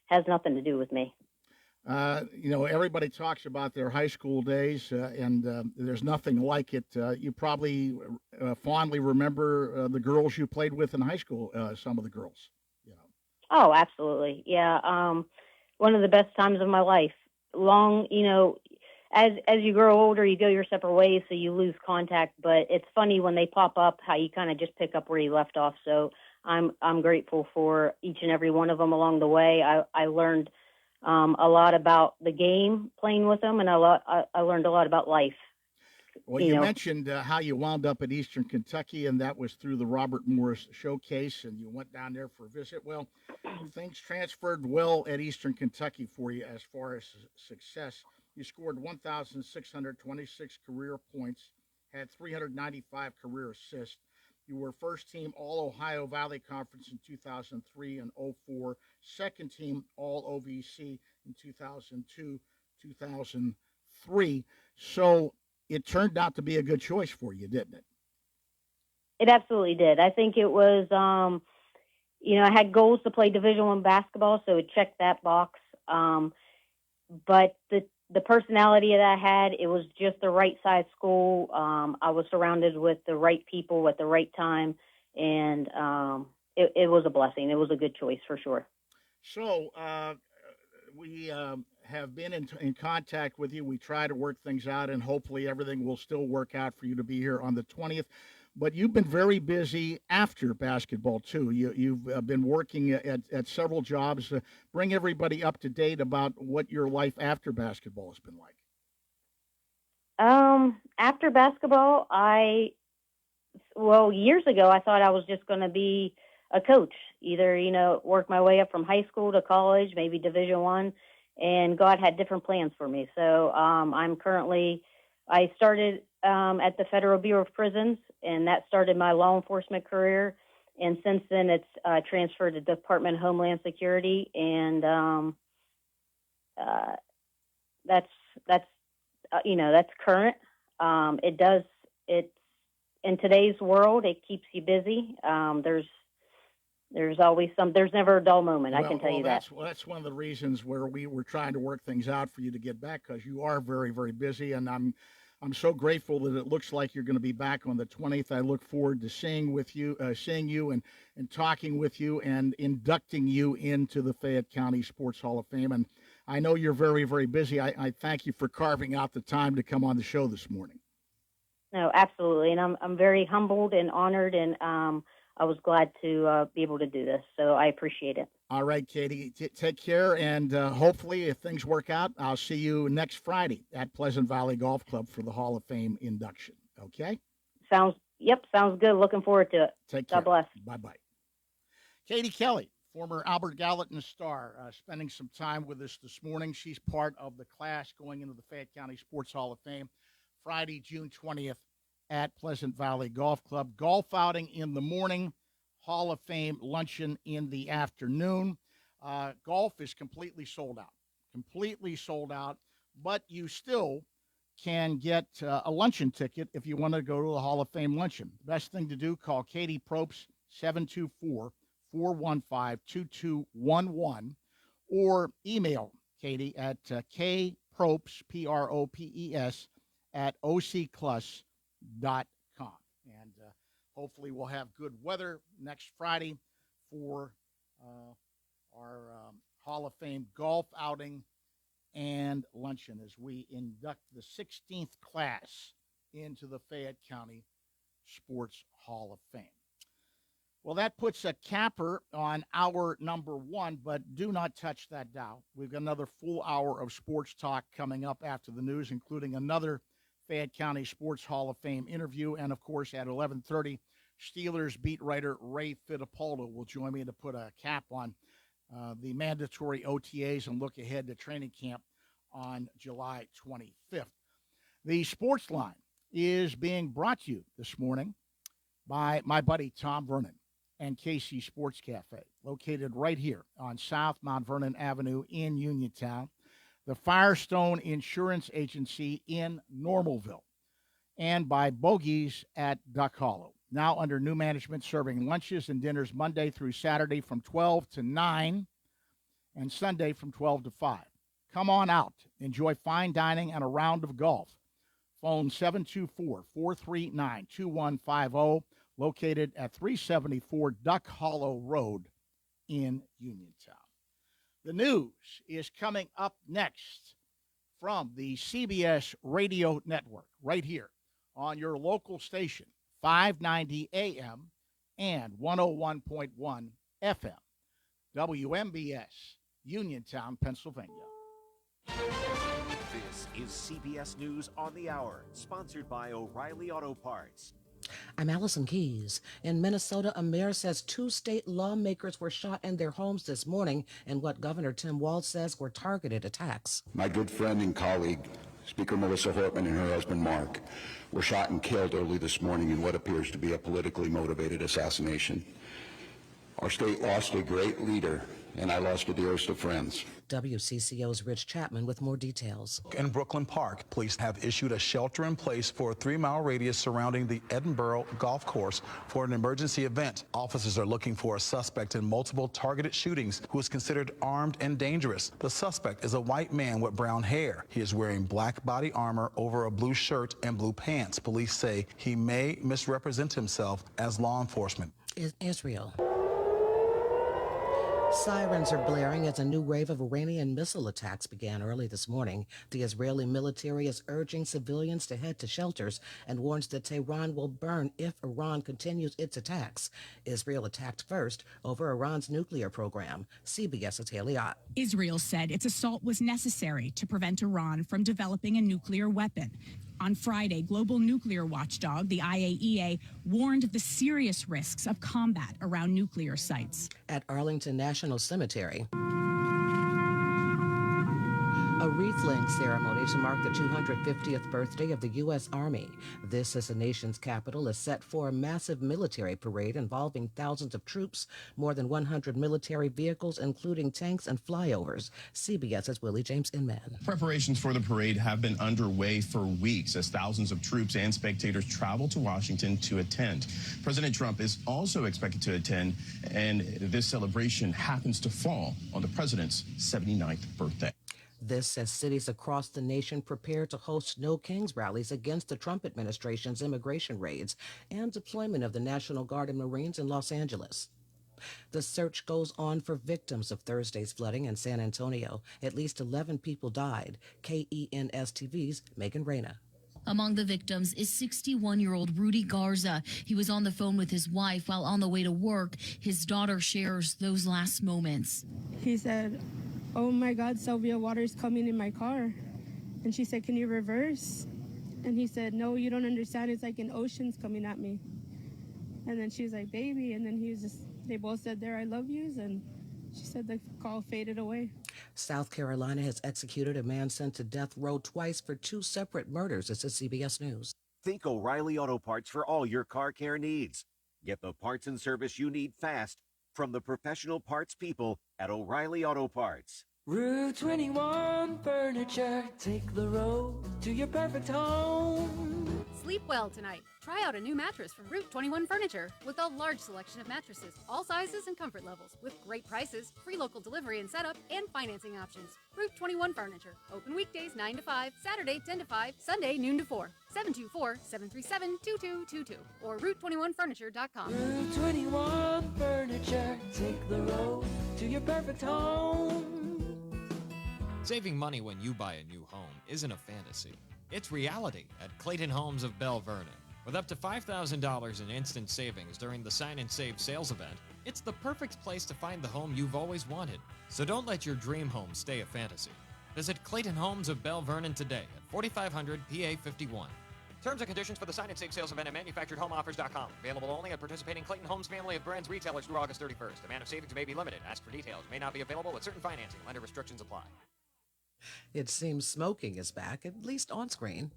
has nothing to do with me. Everybody talks about their high school days, and there's nothing like it. You probably fondly remember the girls you played with in high school, some of the girls. Oh, absolutely. Yeah. One of the best times of my life. Long, as you grow older, you go your separate ways, so you lose contact. But it's funny when they pop up, how you kind of just pick up where you left off. So I'm grateful for each and every one of them along the way. I learned a lot about the game playing with them, and I learned a lot about life Well, you mentioned how you wound up at Eastern Kentucky, and that was through the Robert Morris Showcase, and you went down there for a visit. Well, things transferred well at Eastern Kentucky for you as far as success. You scored 1,626 career points, had 395 career assists. You were first team All-Ohio Valley Conference in 2003 and 04, second team All-OVC in 2002, 2003. So it turned out to be a good choice for you, didn't it? It absolutely did. I think it was, I had goals to play Division I basketball, so it checked that box. But the personality that I had, it was just the right size school. I was surrounded with the right people at the right time, and it was a blessing. It was a good choice for sure. So we have been in contact with you. We try to work things out, and hopefully everything will still work out for you to be here on the 20th. But you've been very busy after basketball, too. You've been working at several jobs. Bring everybody up to date about what your life after basketball has been like. After basketball, years ago, I thought I was just going to be a coach, either, work my way up from high school to college, maybe Division I, and God had different plans for me. So I started at the Federal Bureau of Prisons, and that started my law enforcement career. And since then, it's transferred to Department of Homeland Security, and that's current. It's in today's world, it keeps you busy. There's always there's never a dull moment. I can tell you that. That's one of the reasons where we were trying to work things out for you to get back, because you are very, very busy, and I'm so grateful that it looks like you're going to be back on the 20th. I look forward to seeing you and talking with you and inducting you into the Fayette County Sports Hall of Fame. And I know you're very, very busy. I thank you for carving out the time to come on the show this morning. No, absolutely. And I'm very humbled and honored, and I was glad to be able to do this. So I appreciate it. All right, Katie, take care, and hopefully, if things work out, I'll see you next Friday at Pleasant Valley Golf Club for the Hall of Fame induction. Okay? Sounds good. Looking forward to it. Take care. God bless. Bye-bye. Katie Kelly, former Albert Gallatin star, spending some time with us this morning. She's part of the class going into the Fayette County Sports Hall of Fame Friday, June 20th at Pleasant Valley Golf Club. Golf outing in the morning, Hall of Fame luncheon in the afternoon. Golf is completely sold out, but you still can get a luncheon ticket if you want to go to the Hall of Fame luncheon. The best thing to do, call Katie Probst, 724-415-2211, or email Katie at kpropes, P-R-O-P-E-S, at occlus.com. And hopefully we'll have good weather next Friday for our Hall of Fame golf outing and luncheon as we induct the 16th class into the Fayette County Sports Hall of Fame. Well, that puts a capper on hour number one, but do not touch that dial. We've got another full hour of sports talk coming up after the news, including another Fayette County Sports Hall of Fame interview. And, of course, at 11:30, Steelers beat writer Ray Fittipaldo will join me to put a cap on the mandatory OTAs and look ahead to training camp on July 25th. The Sportsline is being brought to you this morning by my buddy Tom Vernon and KC Sports Cafe, located right here on South Mount Vernon Avenue in Uniontown, the Firestone Insurance Agency in Normalville, and by Bogies at Duck Hollow. Now under new management, serving lunches and dinners Monday through Saturday from 12 to 9 and Sunday from 12 to 5. Come on out. Enjoy fine dining and a round of golf. Phone 724-439-2150, located at 374 Duck Hollow Road in Uniontown. The news is coming up next from the CBS Radio Network right here on your local station, 590 AM and 101.1 FM, WMBS, Uniontown, Pennsylvania. This is CBS News on the Hour, sponsored by O'Reilly Auto Parts. I'm Allison Keys. In Minnesota, a mayor says 2 state lawmakers were shot in their homes this morning in what Governor Tim Walz says were targeted attacks. My good friend and colleague, Speaker Melissa Hortman, and her husband Mark were shot and killed early this morning in what appears to be a politically motivated assassination. Our state lost a great leader, and I lost the dearest of friends. WCCO's Rich Chapman with more details. In Brooklyn Park, police have issued a shelter in place for a 3-mile radius surrounding the Edinburgh golf course for an emergency event. Officers are looking for a suspect in multiple targeted shootings who is considered armed and dangerous. The suspect is a white man with brown hair. He is wearing black body armor over a blue shirt and blue pants. Police say he may misrepresent himself as law enforcement. Israel. Sirens are blaring as a new wave of Iranian missile attacks began early this morning. The Israeli military is urging civilians to head to shelters and warns that Tehran will burn if Iran continues its attacks. Israel attacked first over Iran's nuclear program. CBS's Haley Ott. Israel said its assault was necessary to prevent Iran from developing a nuclear weapon. On Friday, global nuclear watchdog, the IAEA, warned of the serious risks of combat around nuclear sites. At Arlington National Cemetery, a wreath-laying ceremony to mark the 250th birthday of the U.S. Army. This, as the nation's capital, is set for a massive military parade involving thousands of troops, more than 100 military vehicles, including tanks and flyovers. CBS's Willie James Inman. Preparations for the parade have been underway for weeks as thousands of troops and spectators travel to Washington to attend. President Trump is also expected to attend, and this celebration happens to fall on the president's 79th birthday. This as cities across the nation prepare to host No Kings rallies against the Trump administration's immigration raids and deployment of the National Guard and Marines in Los Angeles. The search goes on for victims of Thursday's flooding in San Antonio. At least 11 people died. KENS TV's Megan Reyna. Among the victims is 61-year-old Rudy Garza. He was on the phone with his wife while on the way to work. His daughter shares those last moments. He said, "Oh my God, Sylvia, water's coming in my car." And she said, "Can you reverse?" And he said, "No, you don't understand. It's like an ocean's coming at me." And then she was like, "Baby." And then they both said their "I love yous." And she said the call faded away. South Carolina has executed a man sent to death row twice for 2 separate murders. This is CBS News. Think O'Reilly Auto Parts for all your car care needs. Get the parts and service you need fast from the professional parts people at O'Reilly Auto Parts. Route 21 Furniture, take the road to your perfect home. Sleep well tonight. Try out a new mattress from Route 21 Furniture with a large selection of mattresses, all sizes and comfort levels, with great prices, free local delivery and setup, and financing options. Route 21 Furniture. Open weekdays 9 to 5, Saturday 10 to 5, Sunday noon to 4. 724-737-2222 or Route21Furniture.com. Route 21 Furniture, take the road to your perfect home. Saving money when you buy a new home isn't a fantasy. It's reality at Clayton Homes of Bell Vernon. With up to $5,000 in instant savings during the Sign and Save sales event, it's the perfect place to find the home you've always wanted. So don't let your dream home stay a fantasy. Visit Clayton Homes of Bell Vernon today at 4500 PA 51. Terms and conditions for the Sign and Save sales event at manufacturedhomeoffers.com. Available only at participating Clayton Homes family of brands retailers through August 31st. Amount of savings may be limited. Ask for details. May not be available with certain financing. Lender restrictions apply. It seems smoking is back, at least on screen.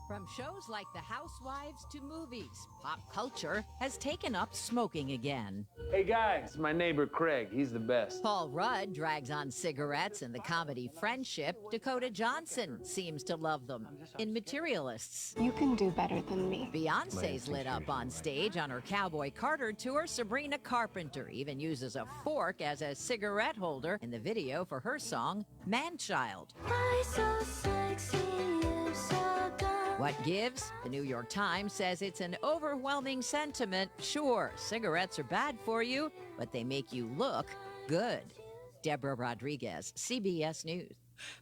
From shows like The Housewives to movies, pop culture has taken up smoking again. Hey guys, my neighbor Craig, he's the best. Paul Rudd drags on cigarettes in the comedy Friendship. Dakota Johnson seems to love them in Materialists. You can do better than me. Beyonce's lit up on stage on her Cowboy Carter tour. Sabrina Carpenter even uses a fork as a cigarette holder in the video for her song, Manchild. So sexy, you so dumb. What gives? The New York Times says it's an overwhelming sentiment. Sure, cigarettes are bad for you, but they make you look good. Deborah Rodriguez, CBS News.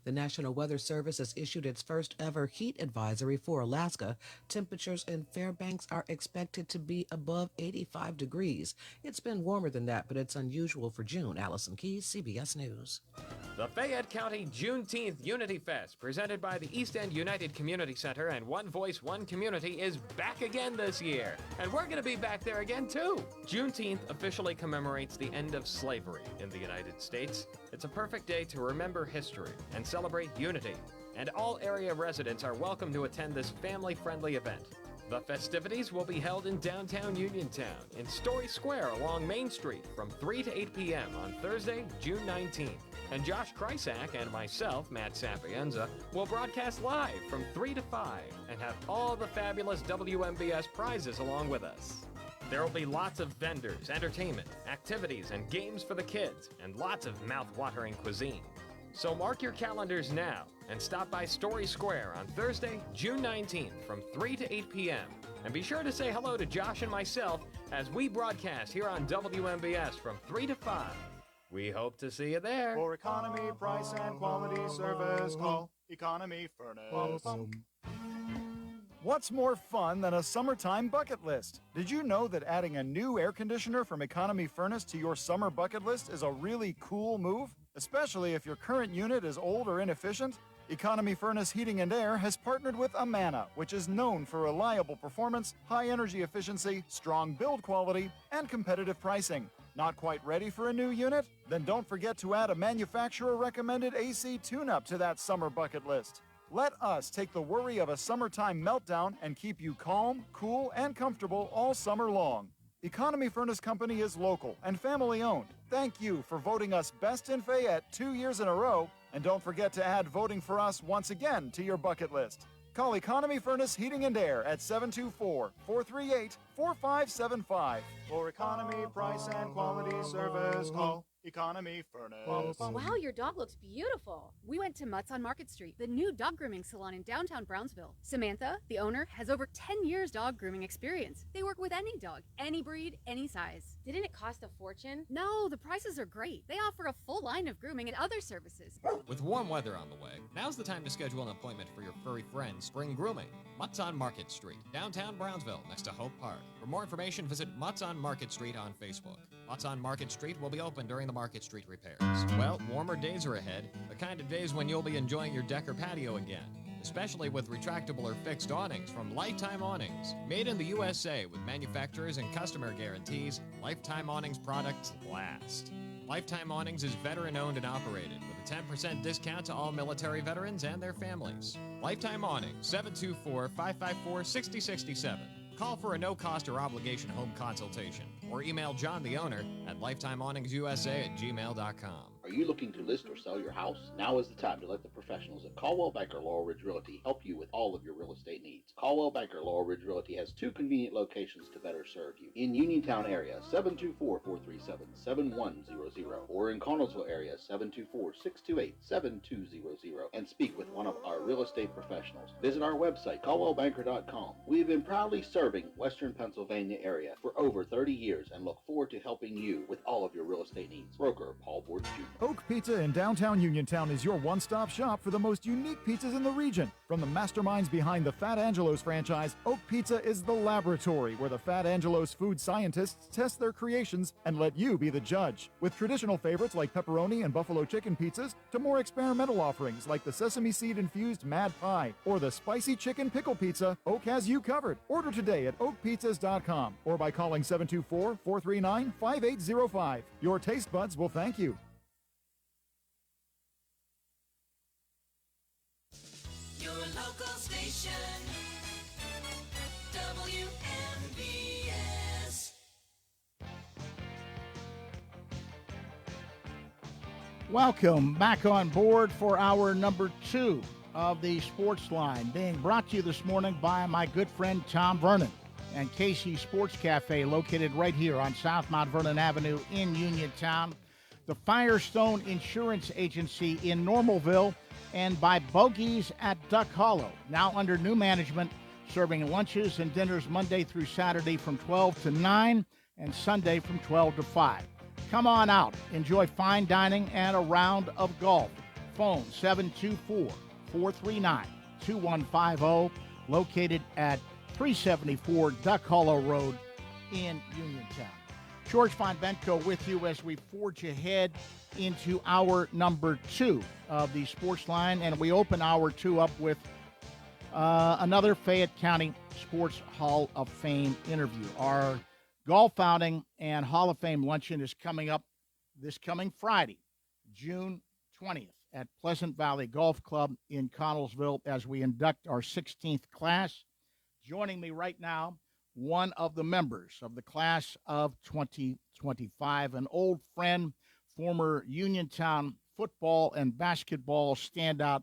The National Weather Service has issued its first ever heat advisory for Alaska. Temperatures in Fairbanks are expected to be above 85 degrees. It's been warmer than that, but it's unusual for June. Allison Keys, CBS News. The Fayette County Juneteenth Unity Fest, presented by the East End United Community Center and One Voice, One Community, is back again this year. And we're going to be back there again, too. Juneteenth officially commemorates the end of slavery in the United States. It's a perfect day to remember history and celebrate unity. And all area residents are welcome to attend this family-friendly event. The festivities will be held in downtown Uniontown in Story Square along Main Street from 3 to 8 p.m. on Thursday, June 19th. And Josh Krysak and myself, Matt Sapienza, will broadcast live from 3 to 5 and have all the fabulous WMBS prizes along with us. There will be lots of vendors, entertainment, activities, and games for the kids, and lots of mouth-watering cuisine. So mark your calendars now and stop by Story Square on Thursday, June 19th from 3 to 8 p.m. And be sure to say hello to Josh and myself as we broadcast here on WMBS from 3 to 5. We hope to see you there. For economy, price, and quality service, call Economy Furnace. What's more fun than a summertime bucket list? Did you know that adding a new air conditioner from Economy Furnace to your summer bucket list is a really cool move? Especially if your current unit is old or inefficient? Economy Furnace Heating and Air has partnered with Amana, which is known for reliable performance, high energy efficiency, strong build quality, and competitive pricing. Not quite ready for a new unit? Then don't forget to add a manufacturer-recommended AC tune-up to that summer bucket list. Let us take the worry of a summertime meltdown and keep you calm, cool, and comfortable all summer long. Economy Furnace Company is local and family-owned. Thank you for voting us Best in Fayette 2 years in a row, and don't forget to add voting for us once again to your bucket list. Call Economy Furnace Heating and Air at 724-438-4575. For economy, price, and quality service, call Economy Furnace. Wow, your dog looks beautiful. We went to Mutt's on Market Street, the new dog grooming salon in downtown Brownsville. Samantha, the owner, has over 10 years dog grooming experience. They work with any dog, any breed, any size. Didn't it cost a fortune? No, the prices are great. They offer a full line of grooming and other services. With warm weather on the way, now's the time to schedule an appointment for your furry friend's spring grooming. Mutt's on Market Street, downtown Brownsville, next to Hope Park. For more information, visit Mutt's on Market Street on Facebook. Mutt's on Market Street will be open during the Market Street repairs. Well, warmer days are ahead, the kind of days when you'll be enjoying your deck or patio again, especially with retractable or fixed awnings from Lifetime Awnings. Made in the USA with manufacturers and customer guarantees, Lifetime Awnings products last. Lifetime Awnings is veteran-owned and operated with a 10% discount to all military veterans and their families. Lifetime Awnings, 724-554-6067. Call for a no-cost or obligation home consultation or email John, the owner, at lifetimeawningsusa@gmail.com. Are you looking to list or sell your house? Now is the time to let the professionals at Caldwell Banker Laurel Ridge Realty help you with all of your real estate needs. Caldwell Banker Laurel Ridge Realty has two convenient locations to better serve you. In Uniontown area, 724-437-7100, or in Connellsville area, 724-628-7200, and speak with one of our real estate professionals. Visit our website, caldwellbanker.com. We have been proudly serving Western Pennsylvania area for over 30 years and look forward to helping you with all of your real estate needs. Broker Paul Bortz Jr. Oak Pizza in downtown Uniontown is your one-stop shop for the most unique pizzas in the region. From the masterminds behind the Fat Angelo's franchise, Oak Pizza is the laboratory where the Fat Angelo's food scientists test their creations and let you be the judge. With traditional favorites like pepperoni and buffalo chicken pizzas to more experimental offerings like the sesame seed-infused Mad Pie or the spicy chicken pickle pizza, Oak has you covered. Order today at oakpizzas.com or by calling 724-439-5805. Your taste buds will thank you. Your local station, WMBS. Welcome back on board for hour number 2 of the Sportsline, being brought to you this morning by my good friend Tom Vernon and Casey Sports Cafe, located right here on South Mount Vernon Avenue in Uniontown, the Firestone Insurance Agency in Normalville, and by Bogies at Duck Hollow, now under new management, serving lunches and dinners Monday through Saturday from 12 to 9 and Sunday from 12 to 5. Come on out, enjoy fine dining and a round of golf. phone, 724-439-2150, located at 374 Duck Hollow Road in Uniontown. George Von Benko with you as we forge ahead into hour number 2 of the Sportsline, and we open hour 2 up with another Fayette County Sports Hall of Fame interview. Our golf outing and Hall of Fame luncheon is coming up this coming Friday, June 20th, at Pleasant Valley Golf Club in Connellsville as we induct our 16th class. Joining me right now, one of the members of the class of 2025, an old friend, former Uniontown football and basketball standout,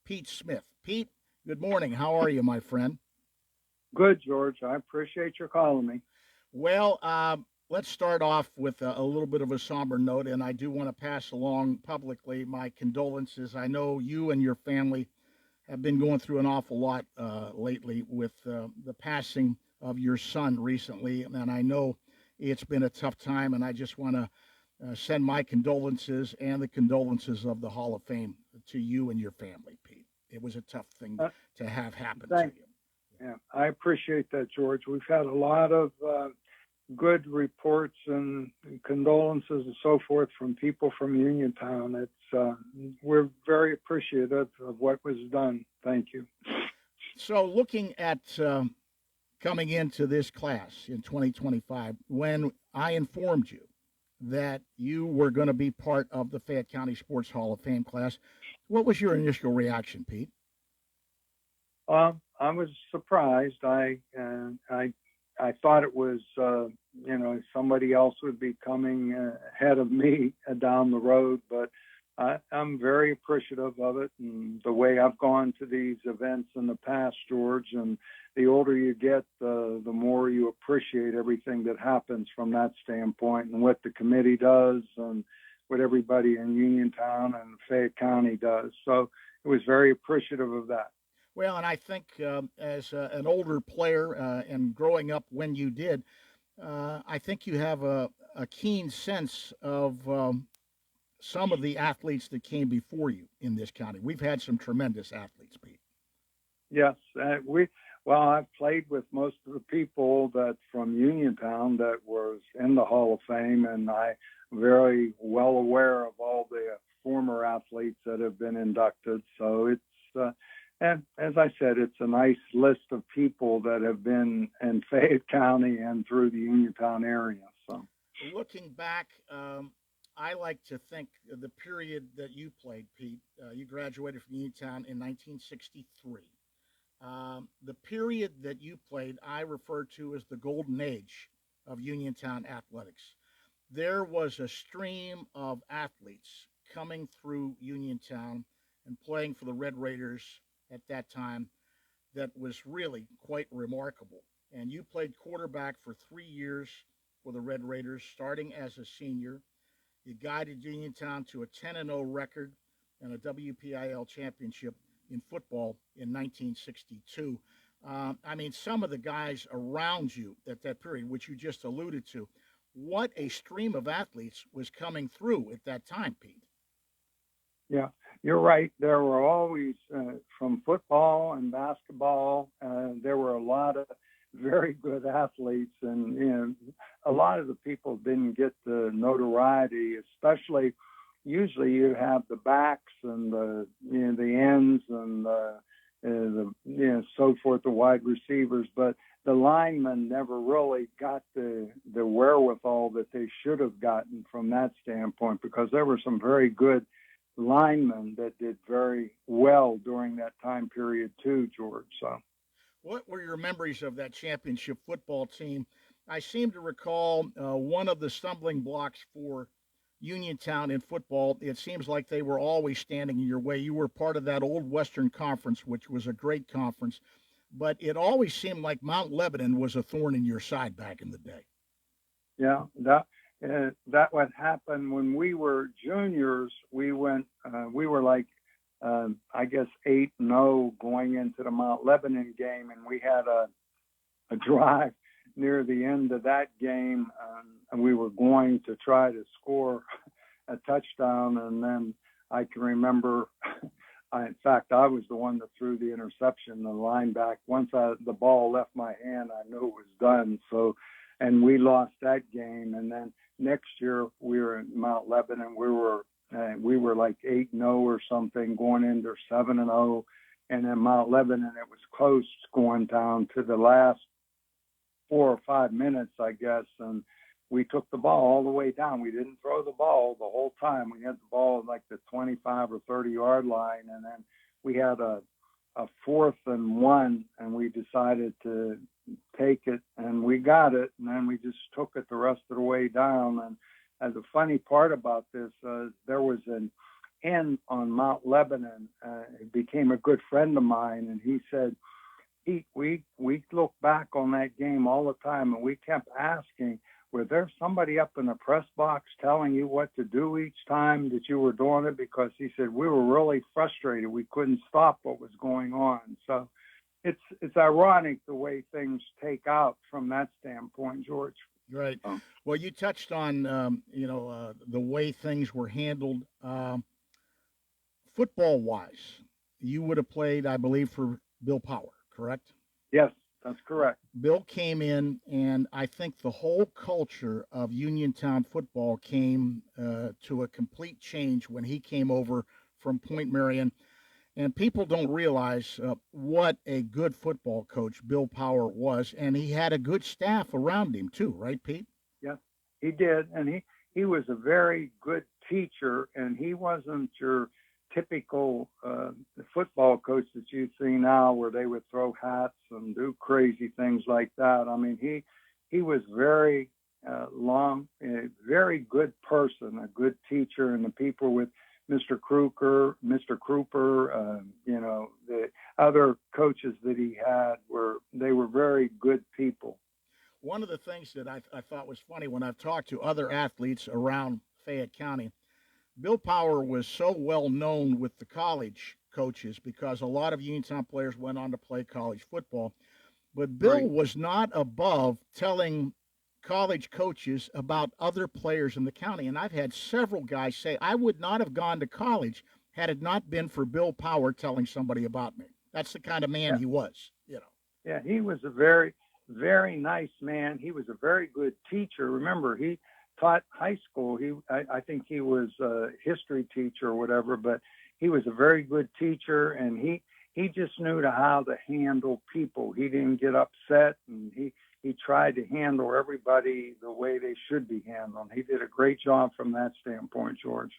Pete Smith. Pete, good morning. How are you, my friend? Good, George. I appreciate your calling me. Well, let's start off with a little bit of a somber note, and I do want to pass along publicly my condolences. I know you and your family have been going through an awful lot lately with the passing of your son recently, and I know it's been a tough time, and I just want to send my condolences and the condolences of the Hall of Fame to you and your family, Pete. It was a tough thing to have happen to you. Yeah, I appreciate that, George. We've had a lot of good reports and condolences and so forth from people from Uniontown. It's we're very appreciative of what was done. Thank you. So looking at coming into this class in 2025, when I informed you that you were going to be part of the Fayette County Sports Hall of Fame class, what was your initial reaction, Pete? I was surprised. I thought it was, somebody else would be coming ahead of me down the road, but I'm very appreciative of it and the way I've gone to these events in the past, George. And the older you get, the more you appreciate everything that happens from that standpoint and what the committee does and what everybody in Uniontown and Fayette County does. So it was very appreciative of that. Well, and I think as an older player and growing up when you did, I think you have a keen sense of some of the athletes that came before you in this county. We've had some tremendous athletes, Pete. Yes, I've played with most of the people that from Uniontown that was in the Hall of Fame, and I'm very well aware of all the former athletes that have been inducted. So it's and as I said, it's a nice list of people that have been in Fayette County and through the Uniontown area. So, looking back, I like to think the period that you played, Pete, you graduated from Uniontown in 1963. The period that you played, I refer to as the golden age of Uniontown athletics. There was a stream of athletes coming through Uniontown and playing for the Red Raiders at that time that was really quite remarkable. And you played quarterback for 3 years for the Red Raiders, starting as a senior. You guided Uniontown to a 10-0 record and a WPIL championship in football in 1962. Some of the guys around you at that period, which you just alluded to, what a stream of athletes was coming through at that time, Pete. Yeah, you're right. There were always, from football and basketball, there were a lot of very good athletes. And, a lot of the people didn't get the notoriety, especially usually you have the backs and the ends and so forth, the wide receivers, but the linemen never really got the wherewithal that they should have gotten from that standpoint, because there were some very good linemen that did very well during that time period too, George. So, what were your memories of that championship football team? I seem to recall one of the stumbling blocks for Uniontown in football. It seems like they were always standing in your way. You were part of that old Western Conference, which was a great conference, but it always seemed like Mount Lebanon was a thorn in your side back in the day. Yeah, that would happen when we were juniors. We were like, I guess 8-0 going into the Mount Lebanon game, and we had a drive near the end of that game, and we were going to try to score a touchdown, and then I can remember. In fact, I was the one that threw the interception. The linebacker, once the ball left my hand, I knew it was done. So, and we lost that game. And then next year we were in Mount Lebanon. We were like 8-0 or something, going into 7-0. And then Mount Lebanon, it was close going down to the last 4 or 5 minutes, I guess. And we took the ball all the way down. We didn't throw the ball the whole time. We had the ball at like the 25 or 30-yard line, and then we had a 4th and 1, and we decided to take it, and we got it, and then we just took it the rest of the way down. And the funny part about this, there was an inn on Mount Lebanon. He became a good friend of mine, and he said, we look back on that game all the time, and we kept asking, was there somebody up in the press box telling you what to do each time that you were doing it? Because he said we were really frustrated. We couldn't stop what was going on. So it's ironic the way things take out from that standpoint, George. Right. Well, you touched on, the way things were handled. Football-wise, you would have played, I believe, for Bill Power, correct? Yes. That's correct. Bill came in, and I think the whole culture of Uniontown football came to a complete change when he came over from Point Marion. And people don't realize what a good football coach Bill Power was, and he had a good staff around him too, right, Pete? Yeah, he did, and he was a very good teacher, and he wasn't your typical football coach that you see now where they would throw hats and do crazy things like that. I mean, he was very a very good person, a good teacher, and the people with Mr. Kruger, Mr. Kruper, the other coaches that he had were very good people. One of the things that I thought was funny when I've talked to other athletes around Fayette County, Bill Power was so well known with the college coaches because a lot of Uniontown players went on to play college football. But Bill was not above telling college coaches about other players in the county. And I've had several guys say, I would not have gone to college had it not been for Bill Power telling somebody about me. That's the kind of man he was, Yeah, he was a very, very nice man. He was a very good teacher. Remember, he taught high school. I think he was a history teacher or whatever, but he was a very good teacher, and he just knew how to handle people. He didn't get upset, and he tried to handle everybody the way they should be handled. He did a great job from that standpoint, George.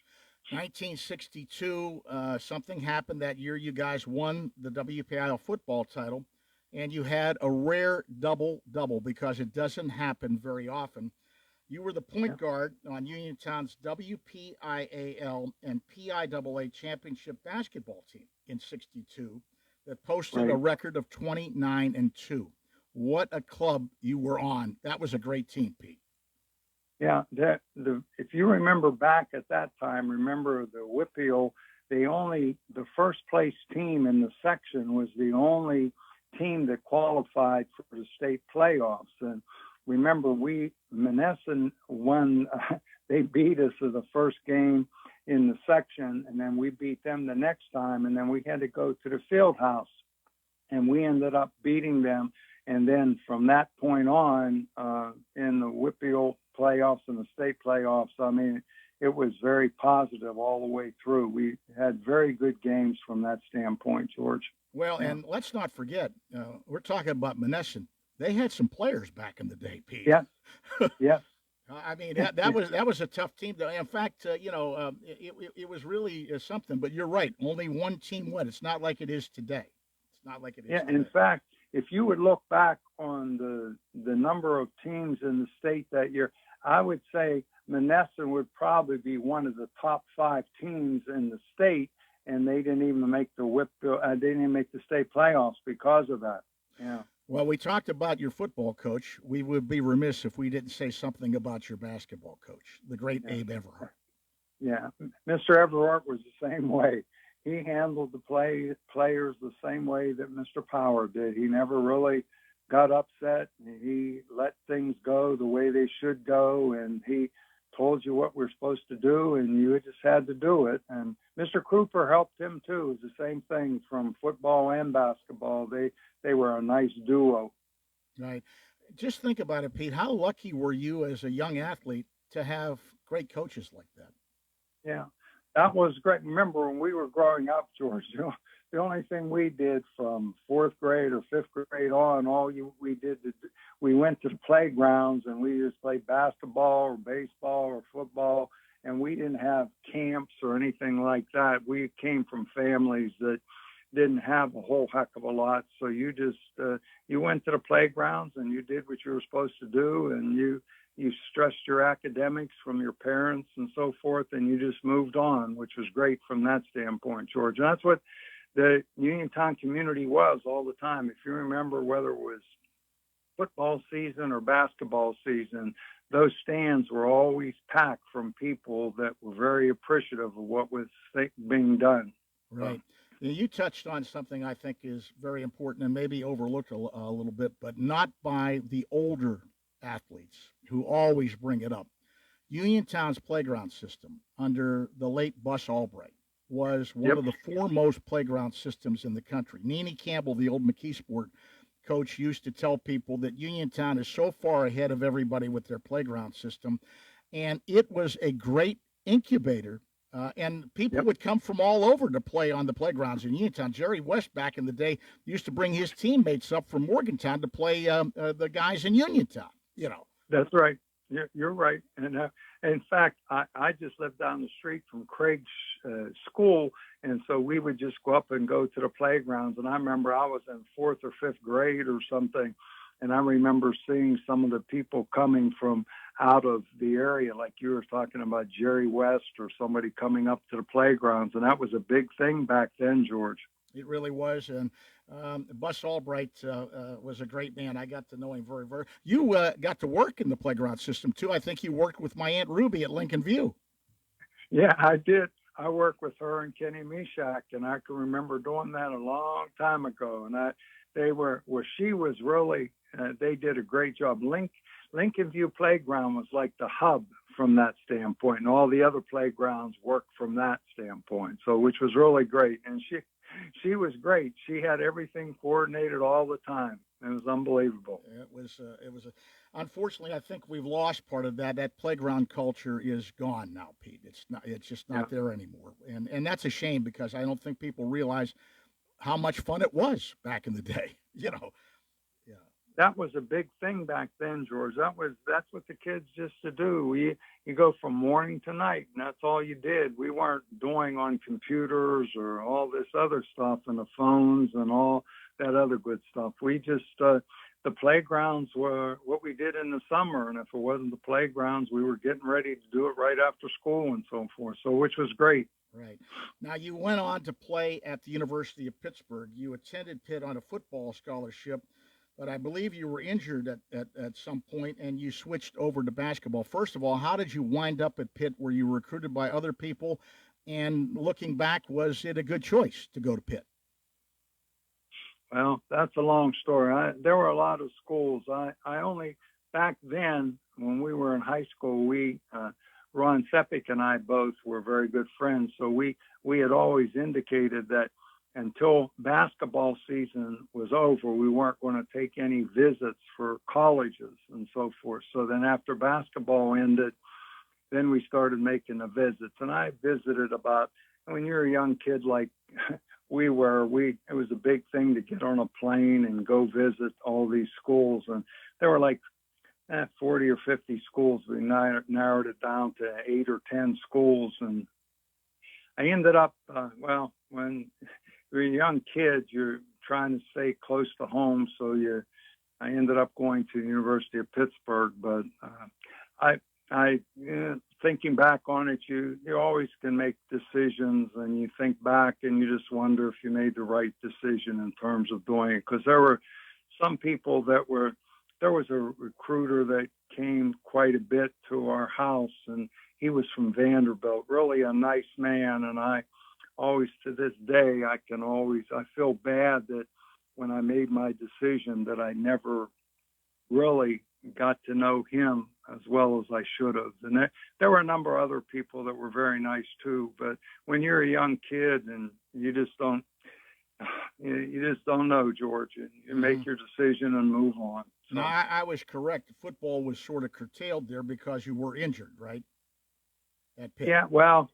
1962, something happened that year. You guys won the WPIL football title, and you had a rare double-double because it doesn't happen very often. You were the point guard on Uniontown's WPIAL and PIAA championship basketball team in 62 that posted a record of 29-2. What a club you were on. That was a great team, Pete. Yeah, if you remember back at that time, remember the WPIAL, the first place team in the section was the only team that qualified for the state playoffs. And remember, Monessen won. They beat us in the first game in the section, and then we beat them the next time, and then we had to go to the field house, and we ended up beating them. And then from that point on, in the WPIAL playoffs and the state playoffs, I mean, it was very positive all the way through. We had very good games from that standpoint, George. Well, and let's not forget, we're talking about Monessen. They had some players back in the day, Pete. Yeah, yeah. I mean, that was a tough team. In fact, it was really something. But you're right. Only one team won. It's not like it is today. It's not like it is today. In fact, if you would look back on the number of teams in the state that year, I would say Monessen would probably be one of the top 5 teams in the state, and they didn't even make they didn't even make the state playoffs because of that. Yeah. Well, we talked about your football coach. We would be remiss if we didn't say something about your basketball coach, the great Abe Everhart. Yeah, Mr. Everhart was the same way. He handled the players the same way that Mr. Power did. He never really got upset. He let things go the way they should go, and he told you what we're supposed to do, and you just had to do it. And Mr. Cooper helped him too. It was the same thing from football and basketball. They were a nice duo. Right. Just think about it, Pete. How lucky were you as a young athlete to have great coaches like that? Yeah, that was great. Remember when we were growing up, George, the only thing we did from fourth grade or fifth grade on, we went to the playgrounds and we just played basketball or baseball or football, and we didn't have camps or anything like that. We came from families that didn't have a whole heck of a lot, so you just you went to the playgrounds and you did what you were supposed to do, and you stressed your academics from your parents and so forth, and you just moved on, which was great from that standpoint, George. And that's what the Uniontown community was all the time. If you remember, whether it was football season or basketball season, those stands were always packed from people that were very appreciative of what was being done. Right. You touched on something I think is very important and maybe overlooked a little bit, but not by the older athletes who always bring it up. Uniontown's playground system under the late Bus Albright was one of the foremost playground systems in the country. Nene Campbell, the old McKeesport coach, used to tell people that Uniontown is so far ahead of everybody with their playground system, and it was a great incubator. And people would come from all over to play on the playgrounds in Uniontown. Jerry West, back in the day, used to bring his teammates up from Morgantown to play the guys in Uniontown. That's right. You're right. And in fact, I just lived down the street from Craig's school, and so we would just go up and go to the playgrounds. And I remember I was in fourth or fifth grade or something, and I remember seeing some of the people coming from out of the area, like you were talking about Jerry West or somebody coming up to the playgrounds, and that was a big thing back then, George. It really was, and Bus Albright was a great man. I got to know him very, very. You got to work in the playground system too. I think you worked with my Aunt Ruby at Lincoln View. Yeah, I did. I worked with her and Kenny Mishak, and I can remember doing that a long time ago. And she was really, they did a great job. Lincoln View Playground was like the hub from that standpoint, and all the other playgrounds worked from that standpoint. So, which was really great. And she was great. She had everything coordinated all the time. It was unbelievable. It was unfortunately, I think we've lost part of that. That playground culture is gone now, Pete. It's just not there anymore. And that's a shame, because I don't think people realize how much fun it was back in the day. That was a big thing back then, George. That's what the kids used to do. You go from morning to night, and that's all you did. We weren't doing on computers or all this other stuff and the phones and all that other good stuff. We just the playgrounds were what we did in the summer, and if it wasn't the playgrounds, we were getting ready to do it right after school and so forth. So, which was great. Right. Now, you went on to play at the University of Pittsburgh. You attended Pitt on a football scholarship, but I believe you were injured at some point, and you switched over to basketball. First of all, how did you wind up at Pitt? Were you recruited by other people? And looking back, was it a good choice to go to Pitt? Well, that's a long story. There were a lot of schools. I only, back then, when we were in high school, Ron Sepik and I both were very good friends. So we had always indicated that until basketball season was over, we weren't going to take any visits for colleges and so forth. So then after basketball ended, then we started making the visits. And I visited when you're a young kid like we were, it was a big thing to get on a plane and go visit all these schools. And there were like 40 or 50 schools. We narrowed it down to 8 or 10 schools. And I ended up, when you're a young kid, you're trying to stay close to home. So I ended up going to the University of Pittsburgh. But thinking back on it, you always can make decisions, and you think back and you just wonder if you made the right decision in terms of doing it. Because there were some people there was a recruiter that came quite a bit to our house, and he was from Vanderbilt, really a nice man. And I always, to this day, I feel bad that when I made my decision that I never really got to know him as well as I should have. And there were a number of other people that were very nice too. But when you're a young kid and you just don't know, George, and you make your decision and move on. So. No, I was correct. Football was sort of curtailed there because you were injured, right? At Pitt. Yeah, well,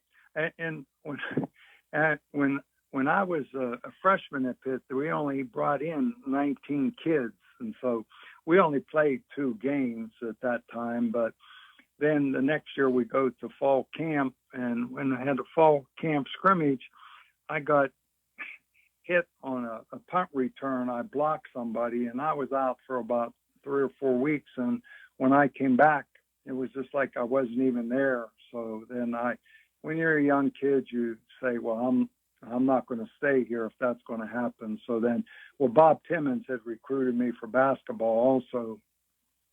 and when I was a freshman at Pitt, we only brought in 19 kids, and so we only played 2 games at that time. But then the next year we go to fall camp, and when I had a fall camp scrimmage, I got hit on a punt return. I blocked somebody, and I was out for about 3 or 4 weeks. And when I came back, it was just like I wasn't even there. So then when you're a young kid, you say, well, I'm not going to stay here if that's going to happen. So then, Bob Timmons had recruited me for basketball also.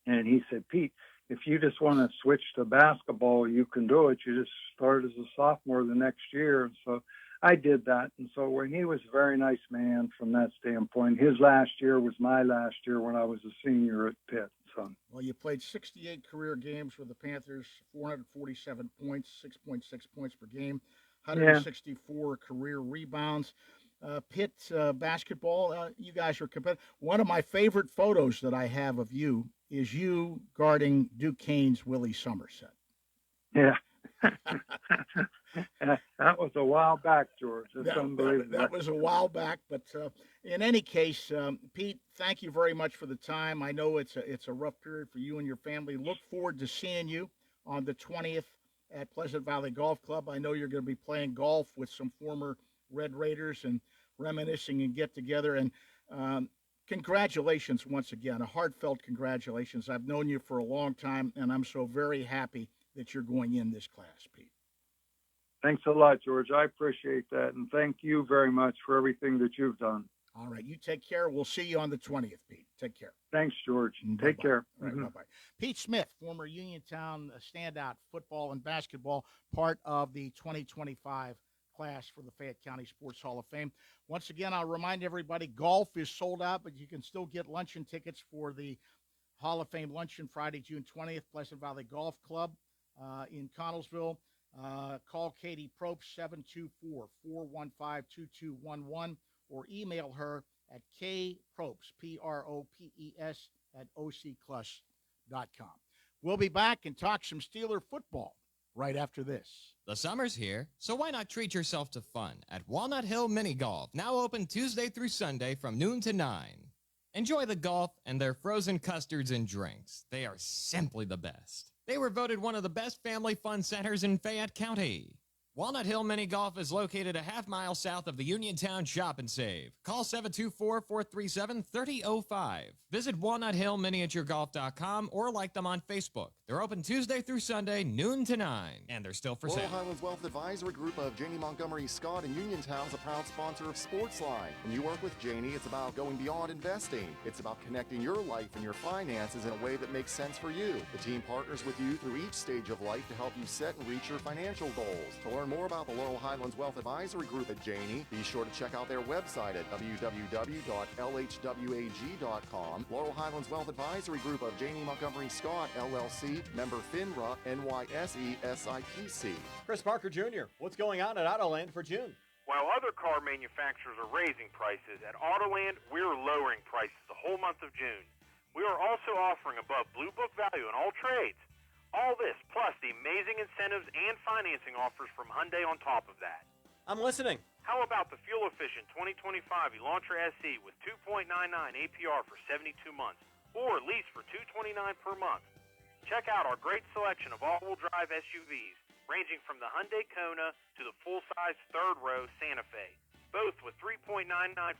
And he said, Pete, if you just want to switch to basketball, you can do it. You just start as a sophomore the next year. So I did that. And so when he was a very nice man from that standpoint, his last year was my last year when I was a senior at Pitt. So. Well, you played 68 career games with the Panthers, 447 points, 6.6 points per game, 164 career rebounds. Pitt basketball, you guys were competitive. One of my favorite photos that I have of you is you guarding Duquesne's Willie Somerset. Yeah. That was a while back, George. That's unbelievable. That was a while back, but in any case, Pete, thank you very much for the time. I know it's a rough period for you and your family. Look forward to seeing you on the 20th at Pleasant Valley Golf Club. I know you're going to be playing golf with some former Red Raiders and reminiscing and get together. And congratulations once again, a heartfelt congratulations. I've known you for a long time, and I'm so very happy that you're going in this class, Pete. Thanks a lot, George. I appreciate that. And thank you very much for everything that you've done. All right. You take care. We'll see you on the 20th, Pete. Take care. Thanks, George. Bye-bye. Take care. All right, bye-bye. Pete Smith, former Uniontown standout football and basketball, part of the 2025 class for the Fayette County Sports Hall of Fame. Once again, I'll remind everybody, golf is sold out, but you can still get luncheon tickets for the Hall of Fame luncheon Friday, June 20th, Pleasant Valley Golf Club in Connellsville. Call Katie Probst, 724-415-2211, or email her at kpropes, P-R-O-P-E-S, @oclus.com. We'll be back and talk some Steeler football right after this. The summer's here, so why not treat yourself to fun at Walnut Hill Mini Golf, now open Tuesday through Sunday from noon to 9. Enjoy the golf and their frozen custards and drinks. They are simply the best. They were voted one of the best family fun centers in Fayette County. Walnut Hill Mini Golf is located a half-mile south of the Uniontown Shop and Save. Call 724-437-3005. Visit walnuthillminiaturegolf.com or like them on Facebook. They're open Tuesday through Sunday, noon to 9, and they're still for sale. Laurel Highlands Wealth Advisory Group of Janie Montgomery Scott in Uniontown is a proud sponsor of Sportsline. When you work with Janie, it's about going beyond investing. It's about connecting your life and your finances in a way that makes sense for you. The team partners with you through each stage of life to help you set and reach your financial goals. To learn more about the Laurel Highlands Wealth Advisory Group at Janie, be sure to check out their website at www.lhwag.com. Laurel Highlands Wealth Advisory Group of Janie Montgomery Scott, LLC, member FINRA, NYSE, SIPC. Chris Parker Jr., what's going on at Autoland for June? While other car manufacturers are raising prices, at Autoland, we're lowering prices the whole month of June. We are also offering above Blue Book value in all trades. All this, plus the amazing incentives and financing offers from Hyundai on top of that. I'm listening. How about the fuel-efficient 2025 Elantra SE with 2.99 APR for 72 months, or lease for $229 per month? Check out our great selection of all-wheel drive SUVs, ranging from the Hyundai Kona to the full-size third-row Santa Fe, both with 3.99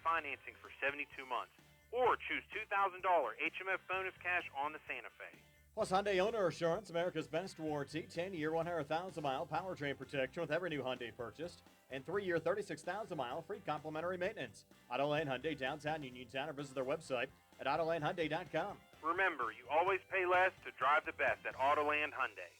financing for 72 months, or choose $2,000 HMF bonus cash on the Santa Fe. Plus Hyundai Owner Assurance, America's best warranty, 10-year, 100,000-mile powertrain protection with every new Hyundai purchased, and 3-year, 36,000-mile free complimentary maintenance. Autoland Hyundai, downtown Uniontown, or visit their website at AutolandHyundai.com. Remember, you always pay less to drive the best at Autoland Hyundai.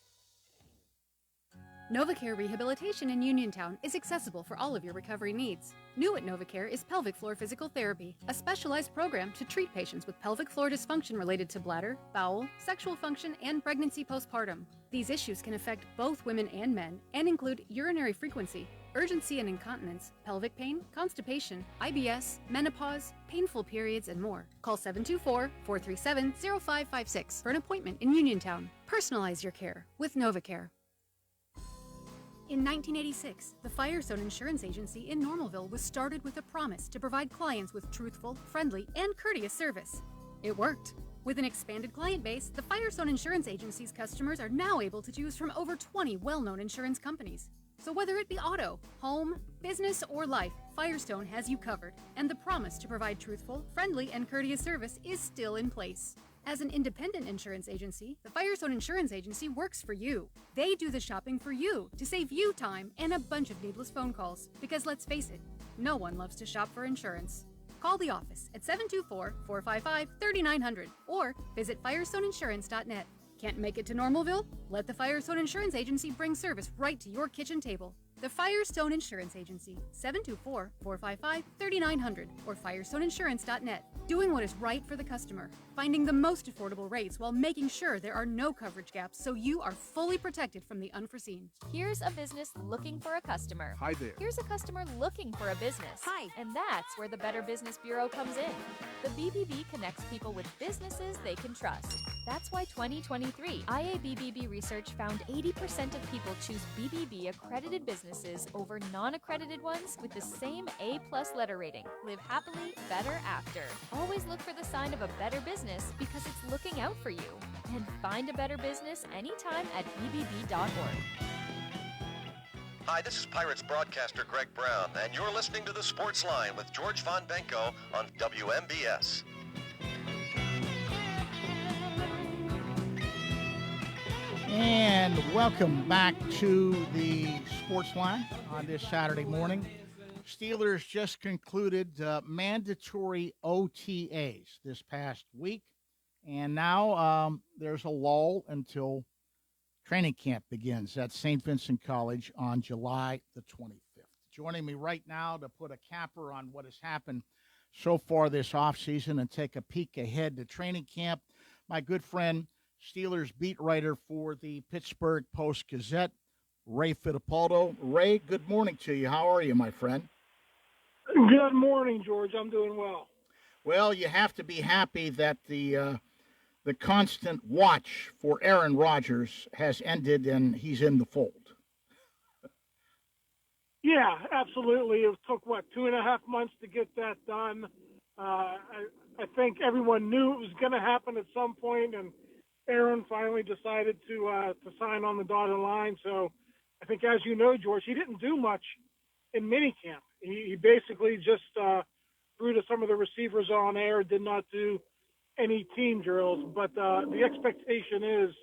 NovaCare Rehabilitation in Uniontown is accessible for all of your recovery needs. New at NovaCare is pelvic floor physical therapy, a specialized program to treat patients with pelvic floor dysfunction related to bladder, bowel, sexual function, and pregnancy postpartum. These issues can affect both women and men and include urinary frequency, urgency and incontinence, pelvic pain, constipation, IBS, menopause, painful periods, and more. Call 724-437-0556 for an appointment in Uniontown. Personalize your care with NovaCare. In 1986, the Firestone Insurance Agency in Normalville was started with a promise to provide clients with truthful, friendly, and courteous service. It worked. With an expanded client base, the Firestone Insurance Agency's customers are now able to choose from over 20 well-known insurance companies. So whether it be auto, home, business, or life, Firestone has you covered, and the promise to provide truthful, friendly, and courteous service is still in place. As an independent insurance agency, the Firestone Insurance Agency works for you. They do the shopping for you to save you time and a bunch of needless phone calls. Because let's face it, no one loves to shop for insurance. Call the office at 724-455-3900 or visit firestoneinsurance.net. Can't make it to Normalville? Let the Firestone Insurance Agency bring service right to your kitchen table. The Firestone Insurance Agency, 724-455-3900 or firestoneinsurance.net. Doing what is right for the customer, finding the most affordable rates while making sure there are no coverage gaps so you are fully protected from the unforeseen. Here's a business looking for a customer. Hi there. Here's a customer looking for a business. Hi. And that's where the Better Business Bureau comes in. The BBB connects people with businesses they can trust. That's why 2023 IABBB research found 80% of people choose BBB accredited businesses over non-accredited ones with the same A+ letter rating. Live happily, better after. Always look for the sign of a better business because it's looking out for you. And find a better business anytime at bbb.org. Hi, this is Pirates broadcaster Greg Brown, and you're listening to the Sportsline with George Von Benko on WMBS. And welcome back to the Sportsline on this Saturday morning. Steelers just concluded mandatory OTAs this past week, and now there's a lull until training camp begins at St. Vincent College on July the 25th. Joining me right now to put a capper on what has happened so far this offseason and take a peek ahead to training camp, my good friend, Steelers beat writer for the Pittsburgh Post-Gazette, Ray Fittipaldo. Ray, good morning to you. How are you, my friend? Good morning, George. I'm doing well. Well, you have to be happy that the constant watch for Aaron Rodgers has ended and he's in the fold. Yeah, absolutely. It took, 2.5 months to get that done. I think everyone knew it was going to happen at some point, and Aaron finally decided to sign on the dotted line. So I think, as you know, George, he didn't do much in minicamp. He basically just threw to some of the receivers on air, did not do any team drills. But the expectation is,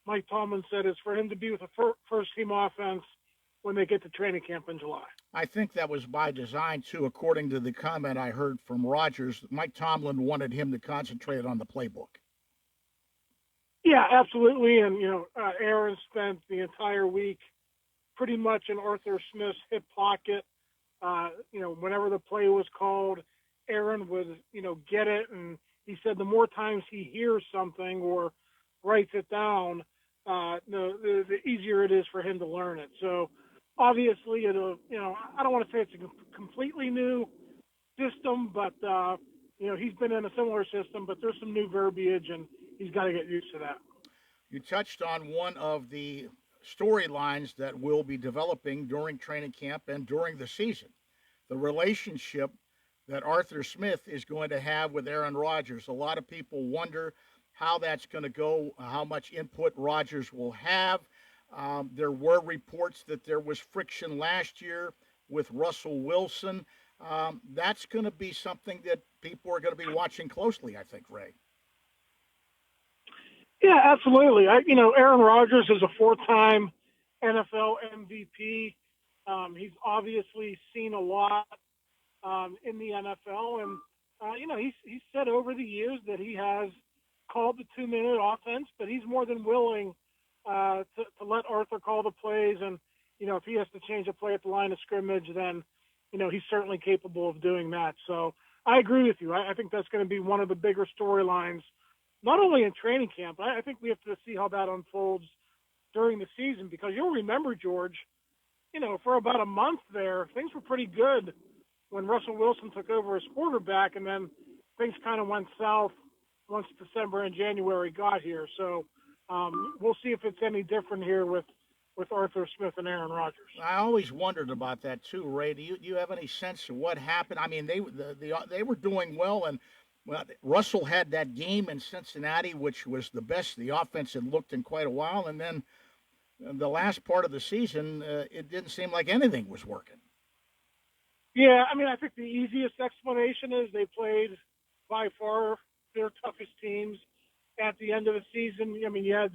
Mike Tomlin said, is for him to be with a first-team offense when they get to training camp in July. I think that was by design, too, according to the comment I heard from Rodgers. Mike Tomlin wanted him to concentrate on the playbook. Yeah, absolutely. And, Aaron spent the entire week pretty much in Arthur Smith's hip pocket. Whenever the play was called, Aaron would, get it. And he said the more times he hears something or writes it down, the easier it is for him to learn it. So obviously it'll, I don't want to say it's a completely new system, but, he's been in a similar system, but there's some new verbiage and he's got to get used to that. You touched on one of the storylines that will be developing during training camp and during the season, the relationship that Arthur Smith is going to have with Aaron Rodgers. A lot of people wonder how that's going to go, how much input Rodgers will have. There were reports that there was friction last year with Russell Wilson. That's going to be something that people are going to be watching closely, I think, Ray. Yeah, absolutely. Aaron Rodgers is a 4-time NFL MVP. He's obviously seen a lot in the NFL, and he's said over the years that he has called the 2-minute offense, but he's more than willing to let Arthur call the plays. And, if he has to change a play at the line of scrimmage, then, he's certainly capable of doing that. So I agree with you. I think that's going to be one of the bigger storylines, not only in training camp, but I think we have to see how that unfolds during the season, because you'll remember, George, for about a month there, things were pretty good when Russell Wilson took over as quarterback, and then things kind of went south once December and January got here. So we'll see if it's any different here with Arthur Smith and Aaron Rodgers. I always wondered about that too, Ray. Do you have any sense of what happened? I mean, they were doing well, and Russell had that game in Cincinnati, which was the best the offense had looked in quite a while, and then the last part of the season, it didn't seem like anything was working. Yeah, I mean, I think the easiest explanation is they played by far their toughest teams at the end of the season. I mean, you had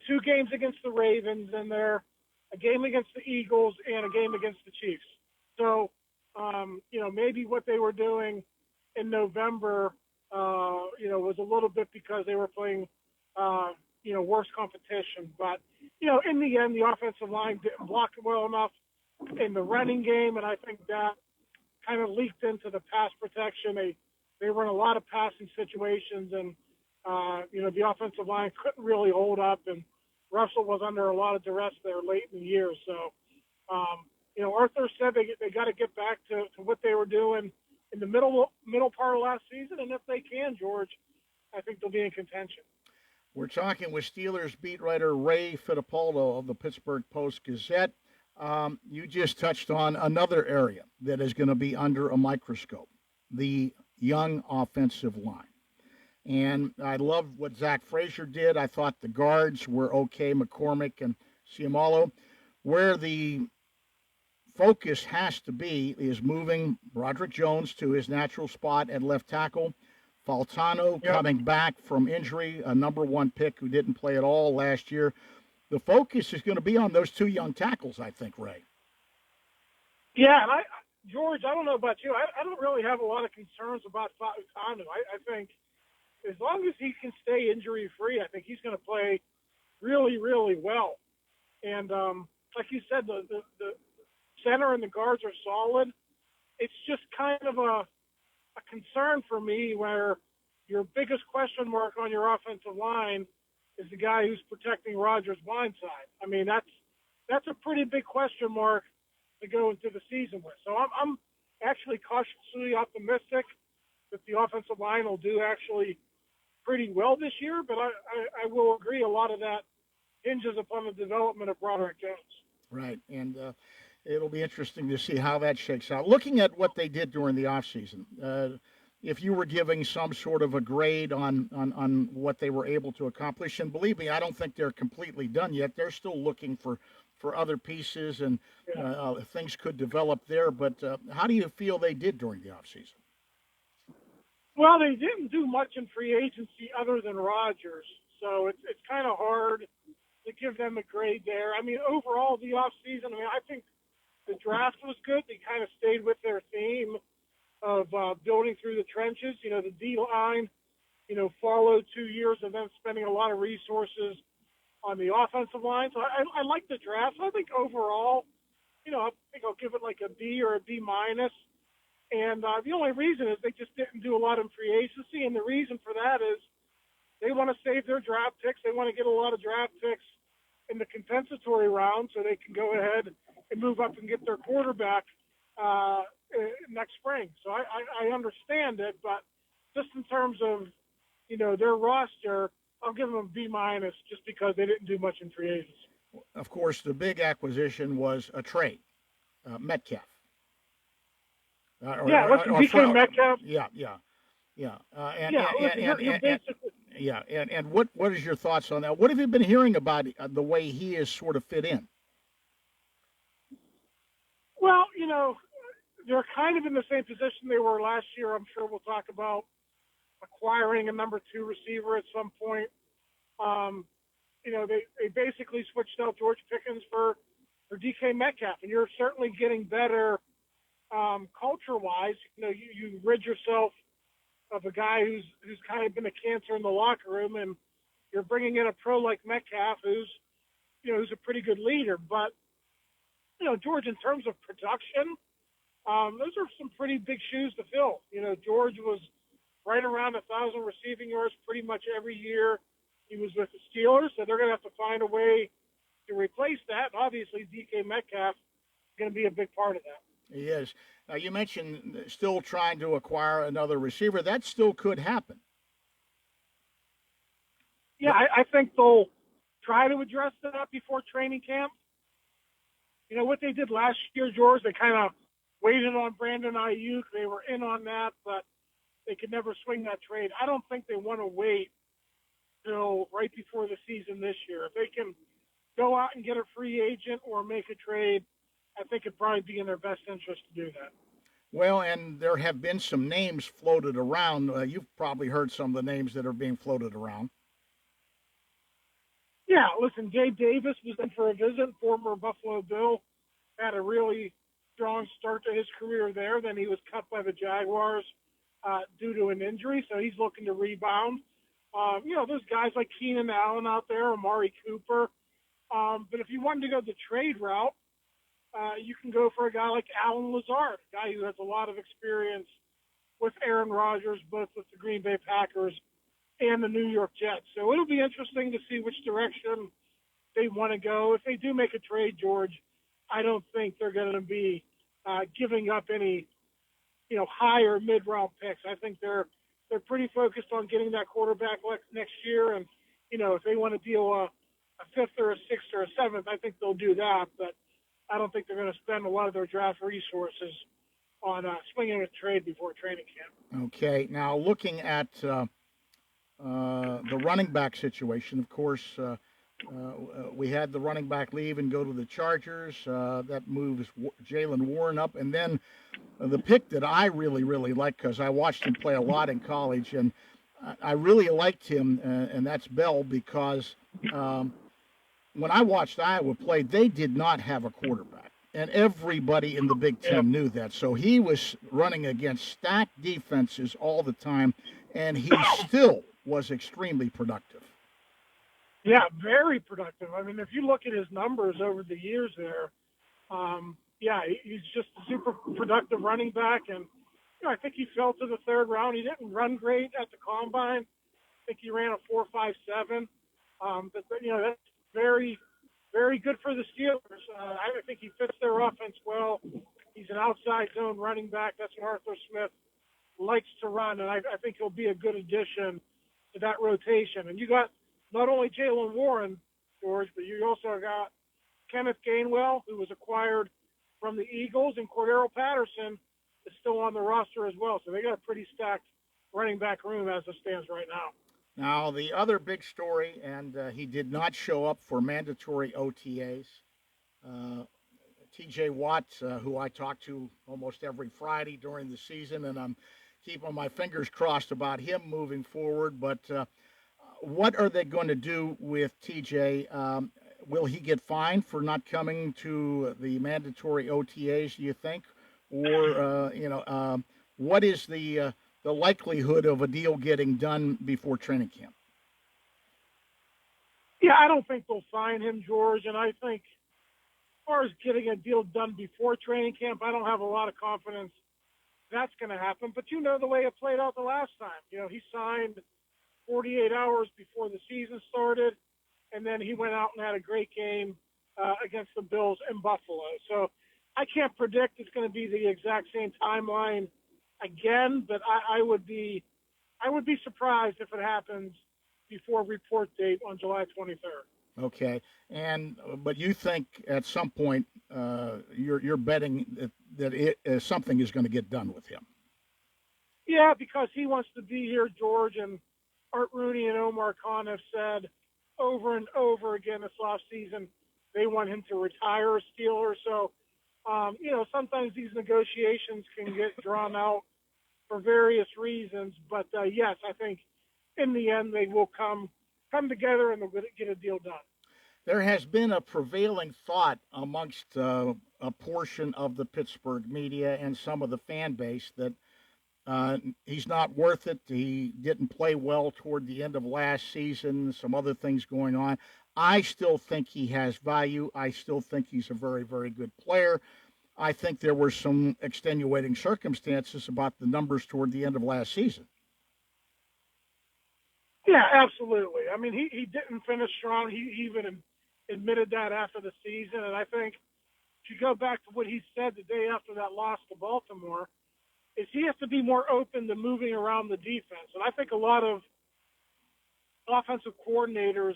2 games against the Ravens in there, a game against the Eagles, and a game against the Chiefs. So, maybe what they were doing in November, was a little bit because they were playing, worse competition. But, in the end, the offensive line didn't block it well enough in the running game, and I think that kind of leaked into the pass protection. They were in a lot of passing situations, and the offensive line couldn't really hold up, and Russell was under a lot of duress there late in the year. So, Arthur said they got to get back to what they were doing in the middle part of last season, and if they can, George, I think they'll be in contention. We're talking with Steelers beat writer Ray Fittipaldo of the Pittsburgh Post-Gazette. You just touched on another area that is going to be under a microscope, the young offensive line. And I love what Zach Frazier did. I thought the guards were okay, McCormick and Ciamalo. Where the focus has to be is moving Broderick Jones to his natural spot at left tackle. Faltano coming back from injury, a number 1 pick who didn't play at all last year. The focus is going to be on those 2 young tackles, I think, Ray. Yeah, and George, I don't know about you. I don't really have a lot of concerns about Faltano. I think as long as he can stay injury-free, I think he's going to play really, really well. And like you said, the center and the guards are solid. It's just kind of a concern for me where your biggest question mark on your offensive line is the guy who's protecting Rodgers' blind side. I mean, that's a pretty big question mark to go into the season with. So I'm actually cautiously optimistic that the offensive line will do actually pretty well this year, but I will agree a lot of that hinges upon the development of Broderick Jones. Right, and it'll be interesting to see how that shakes out. Looking at what they did during the offseason, if you were giving some sort of a grade on what they were able to accomplish, and believe me, I don't think they're completely done yet. They're still looking for other pieces, and things could develop there. But how do you feel they did during the offseason? Well, they didn't do much in free agency other than Rodgers, so it's kind of hard to give them a grade there. I mean, overall, the offseason, I think the draft was good. They kind of stayed with their theme of building through the trenches. The D-line, followed 2 years of them spending a lot of resources on the offensive line. So I like the draft. So I think overall, I think I'll give it like a B or a B minus. And the only reason is they just didn't do a lot in free agency, and the reason for that is they want to save their draft picks. They want to get a lot of draft picks in the compensatory round so they can go ahead and move up and get their quarterback next spring. So I understand it, but just in terms of, their roster, I'll give them a B minus just because they didn't do much in free agency. Of course, the big acquisition was a trade, Metcalf. DK Metcalf. And what is your thoughts on that? What have you been hearing about the way he is sort of fit in? Well, they're kind of in the same position they were last year. I'm sure we'll talk about acquiring a number 2 receiver at some point. They basically switched out George Pickens for DK Metcalf, and you're certainly getting better culture-wise. You rid yourself of a guy who's kind of been a cancer in the locker room, and you're bringing in a pro like Metcalf, who's a pretty good leader. But George, in terms of production, those are some pretty big shoes to fill. George was right around 1,000 receiving yards pretty much every year he was with the Steelers, so they're going to have to find a way to replace that. And obviously, DK Metcalf is going to be a big part of that. He is. Now, you mentioned still trying to acquire another receiver. That still could happen. Yeah, I think they'll try to address that before training camp. What they did last year, George, they kind of waited on Brandon Ayuk. They were in on that, but they could never swing that trade. I don't think they want to wait till right before the season this year. If they can go out and get a free agent or make a trade, I think it'd probably be in their best interest to do that. Well, and there have been some names floated around. You've probably heard some of the names that are being floated around. Yeah, listen, Gabe Davis was in for a visit, former Buffalo Bill, had a really strong start to his career there. Then he was cut by the Jaguars due to an injury, so he's looking to rebound. There's guys like Keenan Allen out there, Amari Cooper. But if you wanted to go the trade route, you can go for a guy like Alan Lazard, a guy who has a lot of experience with Aaron Rodgers, both with the Green Bay Packers and the New York Jets. So it'll be interesting to see which direction they want to go. If they do make a trade, George, I don't think they're going to be giving up any, high or mid-round picks. I think they're pretty focused on getting that quarterback next year. And, if they want to deal a fifth or a sixth or a seventh, I think they'll do that. But I don't think they're going to spend a lot of their draft resources on swinging a trade before training camp. Okay. Now, looking at the running back situation, of course, we had the running back leave and go to the Chargers. That moves Jalen Warren up. And then the pick that I really, really like, because I watched him play a lot in college, and I really liked him, and that's Bell, because when I watched Iowa play, they did not have a quarterback. And everybody in the Big Ten knew that. So he was running against stacked defenses all the time, and he still was extremely productive. Yeah, very productive. I mean, if you look at his numbers over the years there, he's just a super productive running back. And, I think he fell to the third round. He didn't run great at the combine. I think he ran a 4.57. But that's very, very good for the Steelers. I think he fits their offense well. He's an outside zone running back. That's what Arthur Smith likes to run. And I think he'll be a good addition to that rotation. And you got not only Jalen Warren, George, but you also got Kenneth Gainwell, who was acquired from the Eagles, and Cordero Patterson is still on the roster as well. So they got a pretty stacked running back room as it stands right now. Now, the other big story, and he did not show up for mandatory OTAs. TJ Watt, who I talk to almost every Friday during the season, and I'm keeping my fingers crossed about him moving forward. But what are they going to do with TJ? Will he get fined for not coming to the mandatory OTAs, do you think? Or, what is the likelihood of a deal getting done before training camp? Yeah, I don't think they'll fine him, George. And I think as far as getting a deal done before training camp, I don't have a lot of confidence that's going to happen. But the way it played out the last time. He signed 48 hours before the season started, and then he went out and had a great game against the Bills in Buffalo. So I can't predict it's going to be the exact same timeline again, but I would be surprised if it happens before report date on July 23rd. Okay, but you think at some point you're betting that something is going to get done with him? Yeah, because he wants to be here, George, and Art Rooney and Omar Khan have said over and over again this last season they want him to retire a Steeler. So, sometimes these negotiations can get drawn out for various reasons. But, yes, I think in the end they will come together and they'll get a deal done. There has been a prevailing thought amongst a portion of the Pittsburgh media and some of the fan base that He's not worth it. He didn't play well toward the end of last season, some other things going on. I still think he has value. I still think he's a very, very good player. I think there were some extenuating circumstances about the numbers toward the end of last season. Yeah, absolutely. I mean, he didn't finish strong. He even admitted that after the season. And I think if you go back to what he said the day after that loss to Baltimore, is he has to be more open to moving around the defense. And I think a lot of offensive coordinators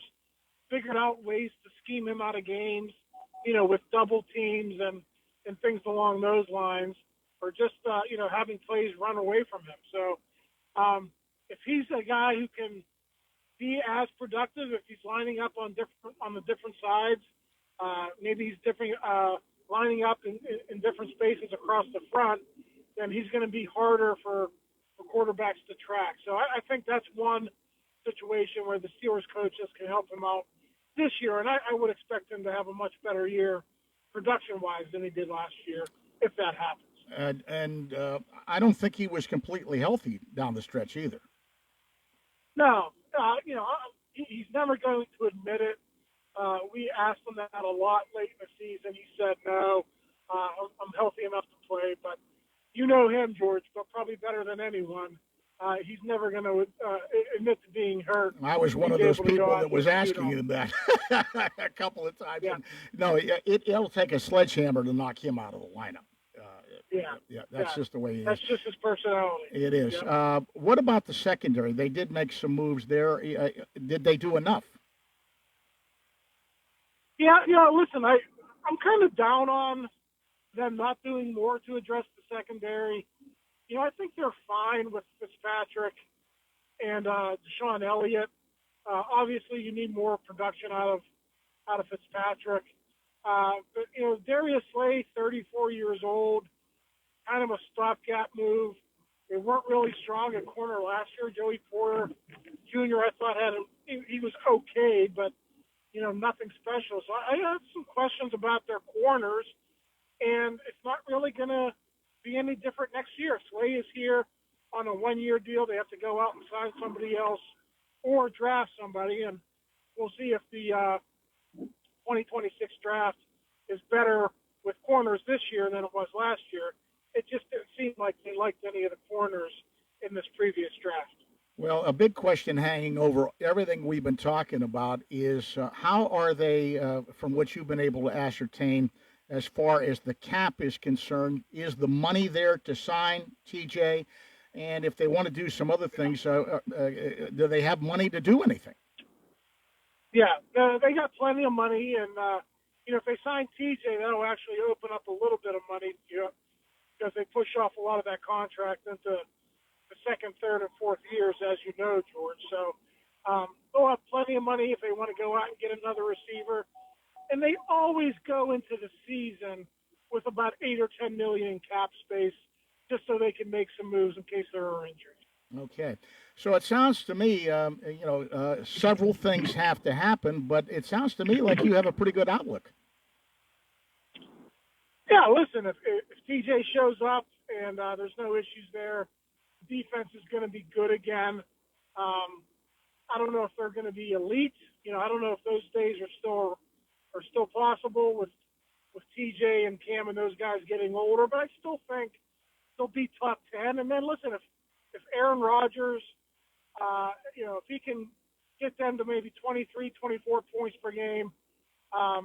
figured out ways to scheme him out of games, with double teams and things along those lines, or just, having plays run away from him. So if he's a guy who can be as productive, if he's lining up on the different sides, maybe he's lining up in different spaces across the front, then he's going to be harder for quarterbacks to track. So I think that's one situation where the Steelers coaches can help him out this year, and I would expect him to have a much better year production-wise than he did last year, if that happens. And I don't think he was completely healthy down the stretch either. No, he's never going to admit it. We asked him that a lot late in the season. He said, no, I'm healthy enough to play. But you know him, George, but probably better than anyone. He's never going to admit to being hurt. I was one of those people that was asking him that a couple of times. Yeah. No, it'll take a sledgehammer to knock him out of the lineup. That's just the way he is. That's just his personality. It is. Yeah. What about the secondary? They did make some moves there. Did they do enough? Yeah, listen, I'm kind of down on them not doing more to address the secondary. I think they're fine with Fitzpatrick and Deshaun Elliott. Obviously, you need more production out of Fitzpatrick. But Darius Slay, 34 years old, kind of a stopgap move. They weren't really strong at corner last year. Joey Porter Jr. I thought he was okay, but nothing special. So I have some questions about their corners, and it's not really going to be any different next year. Slay is here on a one-year deal. They have to go out and sign somebody else or draft somebody, and we'll see if the 2026 draft is better with corners this year than it was last year. It just didn't seem like they liked any of the corners in this previous draft. Well, a big question hanging over everything we've been talking about is how are they, from what you've been able to ascertain, as far as the cap is concerned? Is the money there to sign TJ? And if they want to do some other things, do they have money to do anything? Yeah, they got plenty of money, and if they sign TJ, that'll actually open up a little bit of money, because they push off a lot of that contract into the second, third, and fourth years, as you know, George. So they'll have plenty of money if they want to go out and get another receiver. And they always go into the season with about $8 or $10 million in cap space, just so they can make some moves in case there are injuries. Okay. So it sounds to me, several things have to happen, but it sounds to me like you have a pretty good outlook. Yeah, listen, if TJ shows up and there's no issues there, defense is going to be good again. I don't know if they're going to be elite. I don't know if those days are still possible with TJ and Cam and those guys getting older, but I still think they'll be top 10. And then listen, if Aaron Rodgers, if he can get them to maybe 23, 24 points per game, I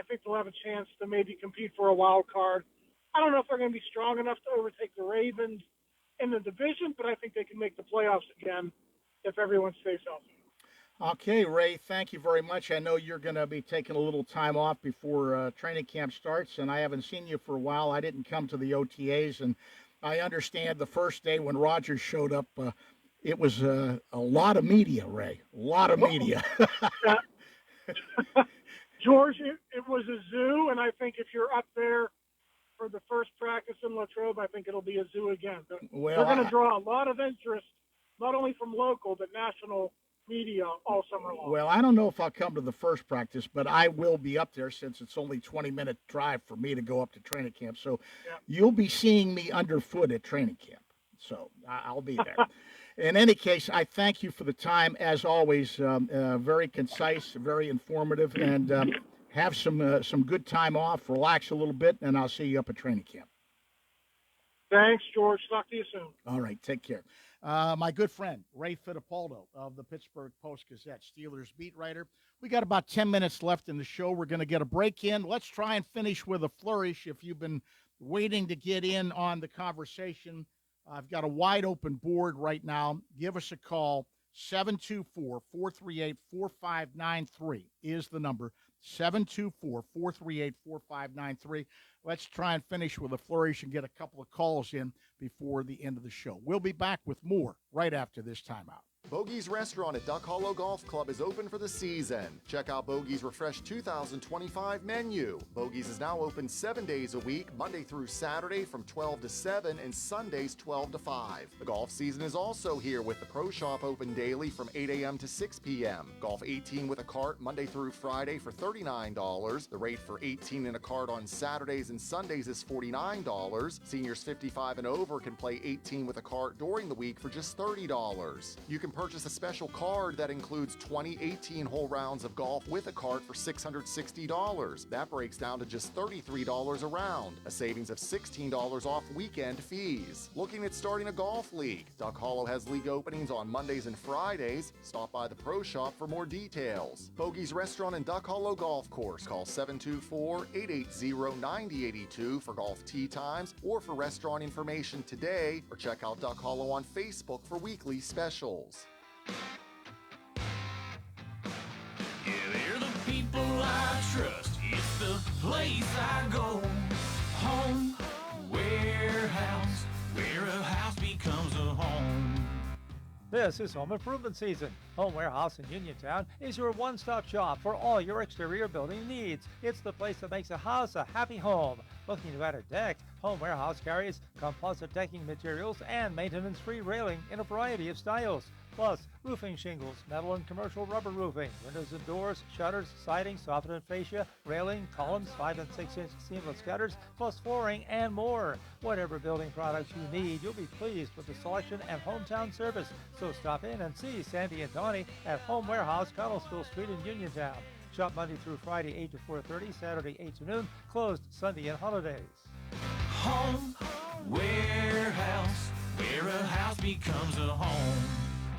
think they'll have a chance to maybe compete for a wild card. I don't know if they're going to be strong enough to overtake the Ravens in the division, but I think they can make the playoffs again if everyone stays healthy. Okay, Ray, thank you very much. I know you're going to be taking a little time off before training camp starts, and I haven't seen you for a while. I didn't come to the OTAs, and I understand the first day when Rodgers showed up, it was a lot of media, Ray, a lot of media. George, it was a zoo, and I think if you're up there for the first practice in Latrobe, I think it'll be a zoo again. Well, they're going to draw a lot of interest, not only from local, but national media all summer long. Well, I don't know if I'll come to the first practice, but I will be up there since it's only 20-minute drive for me to go up to training camp. So You'll be seeing me underfoot at training camp. So I'll be there. In any case, I thank you for the time, as always. Very concise, very informative, and have some good time off, relax a little bit, and I'll see you up at training camp. Thanks, George. Talk to you soon. All right, take care. My good friend, Ray Fittipaldo of the Pittsburgh Post-Gazette, Steelers beat writer. We got about 10 minutes left in the show. We're going to get a break in. Let's try and finish with a flourish. If you've been waiting to get in on the conversation, I've got a wide open board right now. Give us a call. 724-438-4593 is the number. 724-438-4593. Let's try and finish with a flourish and get a couple of calls in before the end of the show. We'll be back with more right after this timeout. Bogey's Restaurant at Duck Hollow Golf Club is open for the season. Check out Bogey's refreshed 2025 menu. Bogey's is now open 7 days a week, Monday through Saturday from 12 to 7 and Sundays 12 to 5. The golf season is also here with the Pro Shop open daily from 8 a.m. to 6 p.m. Golf 18 with a cart Monday through Friday for $39. The rate for 18 in a cart on Saturdays and Sundays is $49. Seniors 55 and over can play 18 with a cart during the week for just $30. You can purchase a special card that includes 20 18-hole rounds of golf with a cart for $660. That breaks down to just $33 a round, a savings of $16 off weekend fees. Looking at starting a golf league? Duck Hollow has league openings on Mondays and Fridays. Stop by the Pro Shop for more details. Bogey's Restaurant and Duck Hollow Golf Course. Call 724-880-9082 for golf tee times or for restaurant information today, or check out Duck Hollow on Facebook for weekly specials. Yeah, they're the people I trust. It's the place I go. Home, warehouse, where a house becomes a home. This is home improvement season. Home Warehouse in Uniontown is your one-stop shop for all your exterior building needs. It's the place that makes a house a happy home. Looking to add a deck? Home Warehouse carries composite decking materials and maintenance-free railing in a variety of styles. Plus, roofing shingles, metal and commercial rubber roofing, windows and doors, shutters, siding, soffit and fascia, railing, columns, 5 and 6-inch seamless gutters, plus flooring and more. Whatever building products you need, you'll be pleased with the selection and hometown service. So stop in and see Sandy and Donnie at Home Warehouse, Connellsville Street in Uniontown. Shop Monday through Friday 8 to 4:30, Saturday 8 to noon, closed Sunday and holidays. Home, warehouse, where a house becomes a home.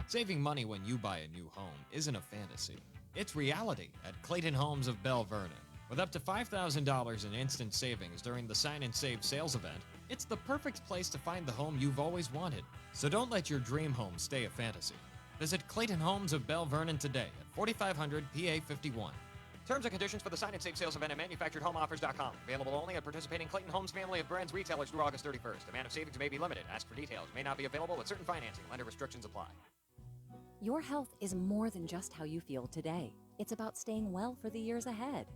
Saving money when you buy a new home isn't a fantasy. It's reality at Clayton Homes of Bell Vernon. With up to $5,000 in instant savings during the Sign and Save sales event, it's the perfect place to find the home you've always wanted. So don't let your dream home stay a fantasy. Visit Clayton Homes of Bell Vernon today at 4500 PA 51. Terms and conditions for the Sign and Save sales event at manufacturedhomeoffers.com. Available only at participating Clayton Homes family of brands retailers through August 31st. Amount of savings may be limited. Ask for details. May not be available with certain financing. Lender restrictions apply. Your health is more than just how you feel today. It's about staying well for the years ahead.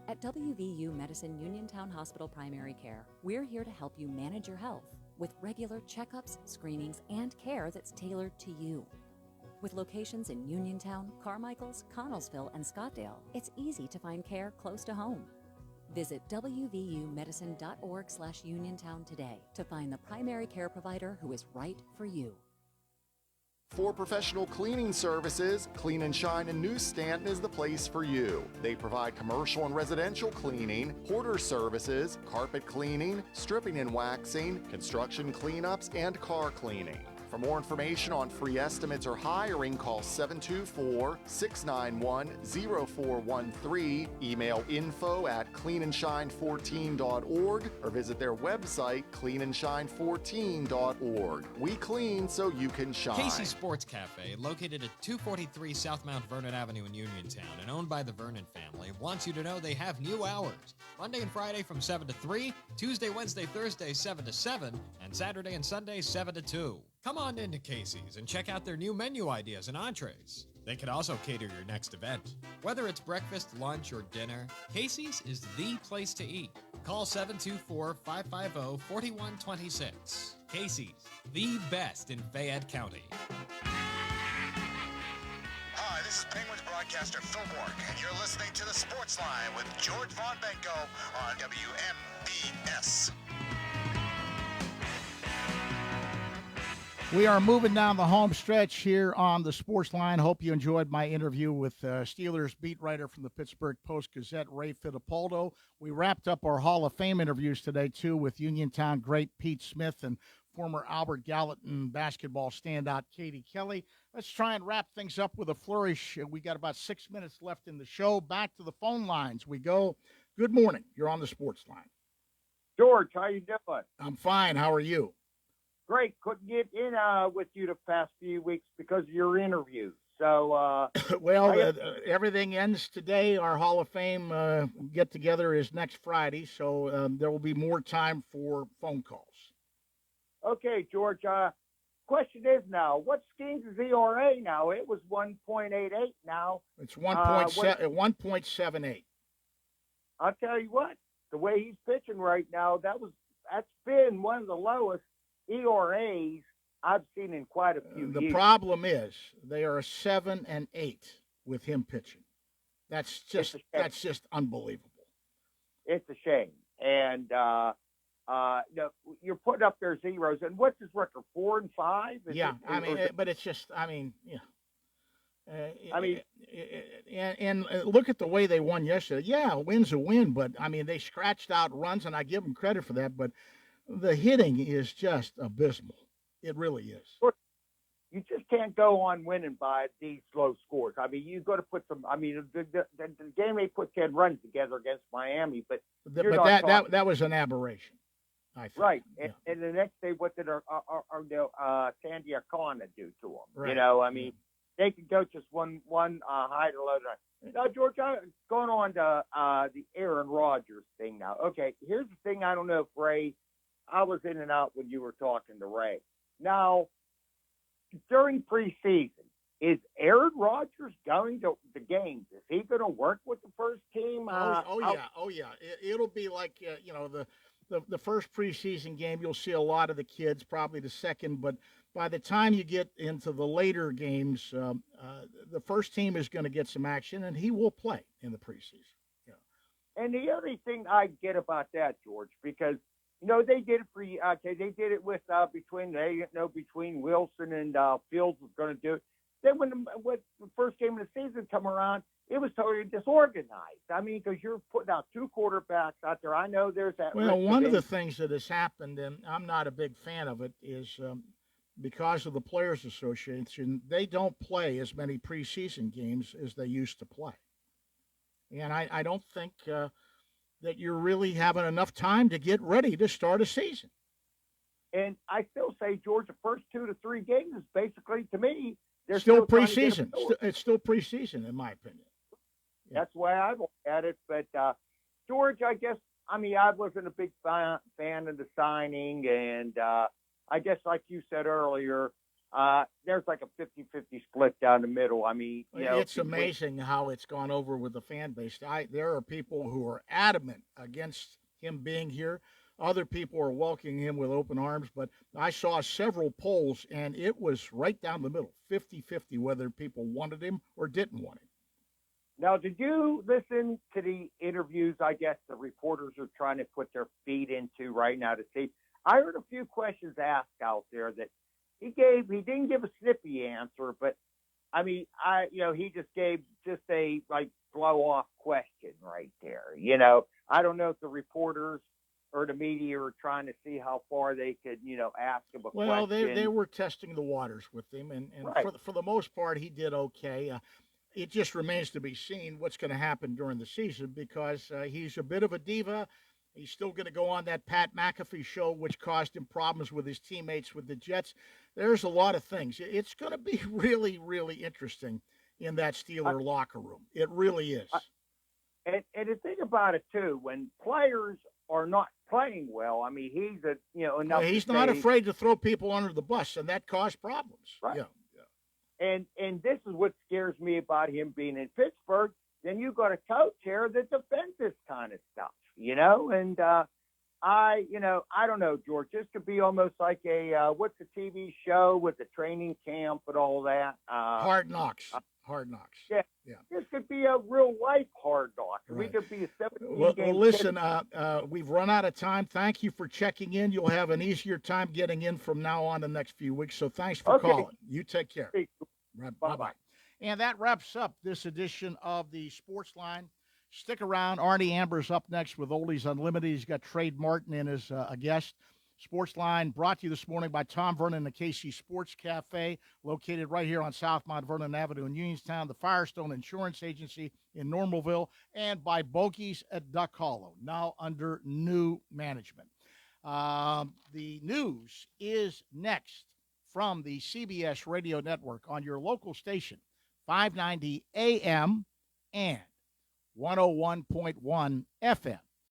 At WVU Medicine Uniontown Hospital Primary Care, we're here to help you manage your health with regular checkups, screenings, and care that's tailored to you. With locations in Uniontown, Carmichaels, Connellsville, and Scottdale, it's easy to find care close to home. Visit wvumedicine.org/Uniontown today to find the primary care provider who is right for you. For professional cleaning services, Clean and Shine in New Stanton is the place for you. They provide commercial and residential cleaning, porter services, carpet cleaning, stripping and waxing, construction cleanups, and car cleaning. For more information on free estimates or hiring, call 724-691-0413, email info@cleanandshine14.org, or visit their website, cleanandshine14.org. We clean so you can shine. Casey's Sports Cafe, located at 243 South Mount Vernon Avenue in Uniontown and owned by the Vernon family, wants you to know they have new hours. Monday and Friday from 7 to 3, Tuesday, Wednesday, Thursday 7 to 7, and Saturday and Sunday 7 to 2. Come on into Casey's and check out their new menu ideas and entrees. They could also cater your next event. Whether it's breakfast, lunch, or dinner, Casey's is the place to eat. Call 724-550-4126. Casey's, the best in Fayette County. Hi, this is Penguins broadcaster Phil Bork, and you're listening to the Sportsline with George Von Benko on WMBS. We are moving down the home stretch here on the Sportsline. Hope you enjoyed my interview with Steelers beat writer from the Pittsburgh Post-Gazette, Ray Fittipaldo. We wrapped up our Hall of Fame interviews today, too, with Uniontown great Pete Smith and former Albert Gallatin basketball standout Katie Kelly. Let's try and wrap things up with a flourish. We got about 6 minutes left in the show. Back to the phone lines we go. Good morning. You're on the Sportsline. George, how you doing? I'm fine. How are you? Great. Couldn't get in with you the past few weeks because of your interviews. So, well, everything ends today. Our Hall of Fame get-together is next Friday, so there will be more time for phone calls. Okay, George. Question is now, what schemes is ERA now? It was 1.88 now. It's 1.78. I'll tell you what, the way he's pitching right now, that's been one of the lowest ERAs I've seen in quite a few The years. problem is they are 7 and 8 with him pitching. That's just unbelievable. It's a shame. And you're putting up their zeros. And what's his record? 4 and 5? But it's just, and look at the way they won yesterday. Yeah, a win's a win, but they scratched out runs, and I give them credit for that. But the hitting is just abysmal. It really is. You just can't go on winning by these low scores. You've got to put some. The game they put 10 runs together against Miami, but that was an aberration. I think. Right, and the next day, what did Sandy Akana do to them? Right. They could go just one high to low. Now, George, going on to the Aaron Rodgers thing now. Okay, here's the thing. I don't know if Ray, I was in and out when you were talking to Ray. Now, during preseason, is Aaron Rodgers going to the games? Is he going to work with the first team? Oh yeah. It'll be like the first preseason game. You'll see a lot of the kids, probably the second, but by the time you get into the later games, the first team is going to get some action, and he will play in the preseason. Yeah. And the other thing I get about that, George, because they did it they did it with between Wilson and Fields was going to do it. Then when the first game of the season come around, it was totally disorganized. Because you're putting out two quarterbacks out there. I know there's that. Well, one of the things that has happened, and I'm not a big fan of it, is because of the Players Association, they don't play as many preseason games as they used to play. And I don't think that you're really having enough time to get ready to start a season. And I still say, George, the first 2 to 3 games is basically, to me, they're still preseason. It's still preseason, in my opinion. Yeah. That's why I look at it. But, George, I guess, I wasn't a big fan of the signing. And I guess, like you said earlier, there's like a 50-50 split down the middle. It's amazing how it's gone over with the fan base. There are people who are adamant against him being here. Other people are welcoming him with open arms, but I saw several polls, and it was right down the middle, 50-50, whether people wanted him or didn't want him. Now, did you listen to the interviews, I guess, the reporters are trying to put their feet into right now to see? I heard a few questions asked out there that he didn't give a snippy answer, but he just gave a blow off question right there. I don't know if the reporters or the media are trying to see how far they could, ask him a question. Well, they were testing the waters with him, and right. for the most part, he did okay. It just remains to be seen what's going to happen during the season because he's a bit of a diva. He's still going to go on that Pat McAfee show, which caused him problems with his teammates with the Jets. There's a lot of things. It's going to be really, really interesting in that Steeler locker room. It really is. And the thing about it, too, when players are not playing well, he's enough. He's not afraid to throw people under the bus, and that caused problems. Right. Yeah. And this is what scares me about him being in Pittsburgh. Then you got a coach here that defends this kind of stuff, and I don't know, George. This could be almost like a what's the TV show with the training camp and all that. Hard Knocks. Hard Knocks. Yeah. This could be a real life Hard Knock. Right. We could be a 17 Well, game. listen, we've run out of time. Thank you for checking in. You'll have an easier time getting in from now on the next few weeks. So thanks for calling. You take care. Right, bye-bye. And that wraps up this edition of the Sportsline. Stick around. Arnie Amber's up next with Oldies Unlimited. He's got Trade Martin in as a guest. Sportsline brought to you this morning by Tom Vernon, the KC Sports Cafe, located right here on South Mount Vernon Avenue in Unionstown, the Firestone Insurance Agency in Normalville, and by Bogies at Duck Hollow, now under new management. The news is next from the CBS Radio Network on your local station, 590 AM and 101.1 FM.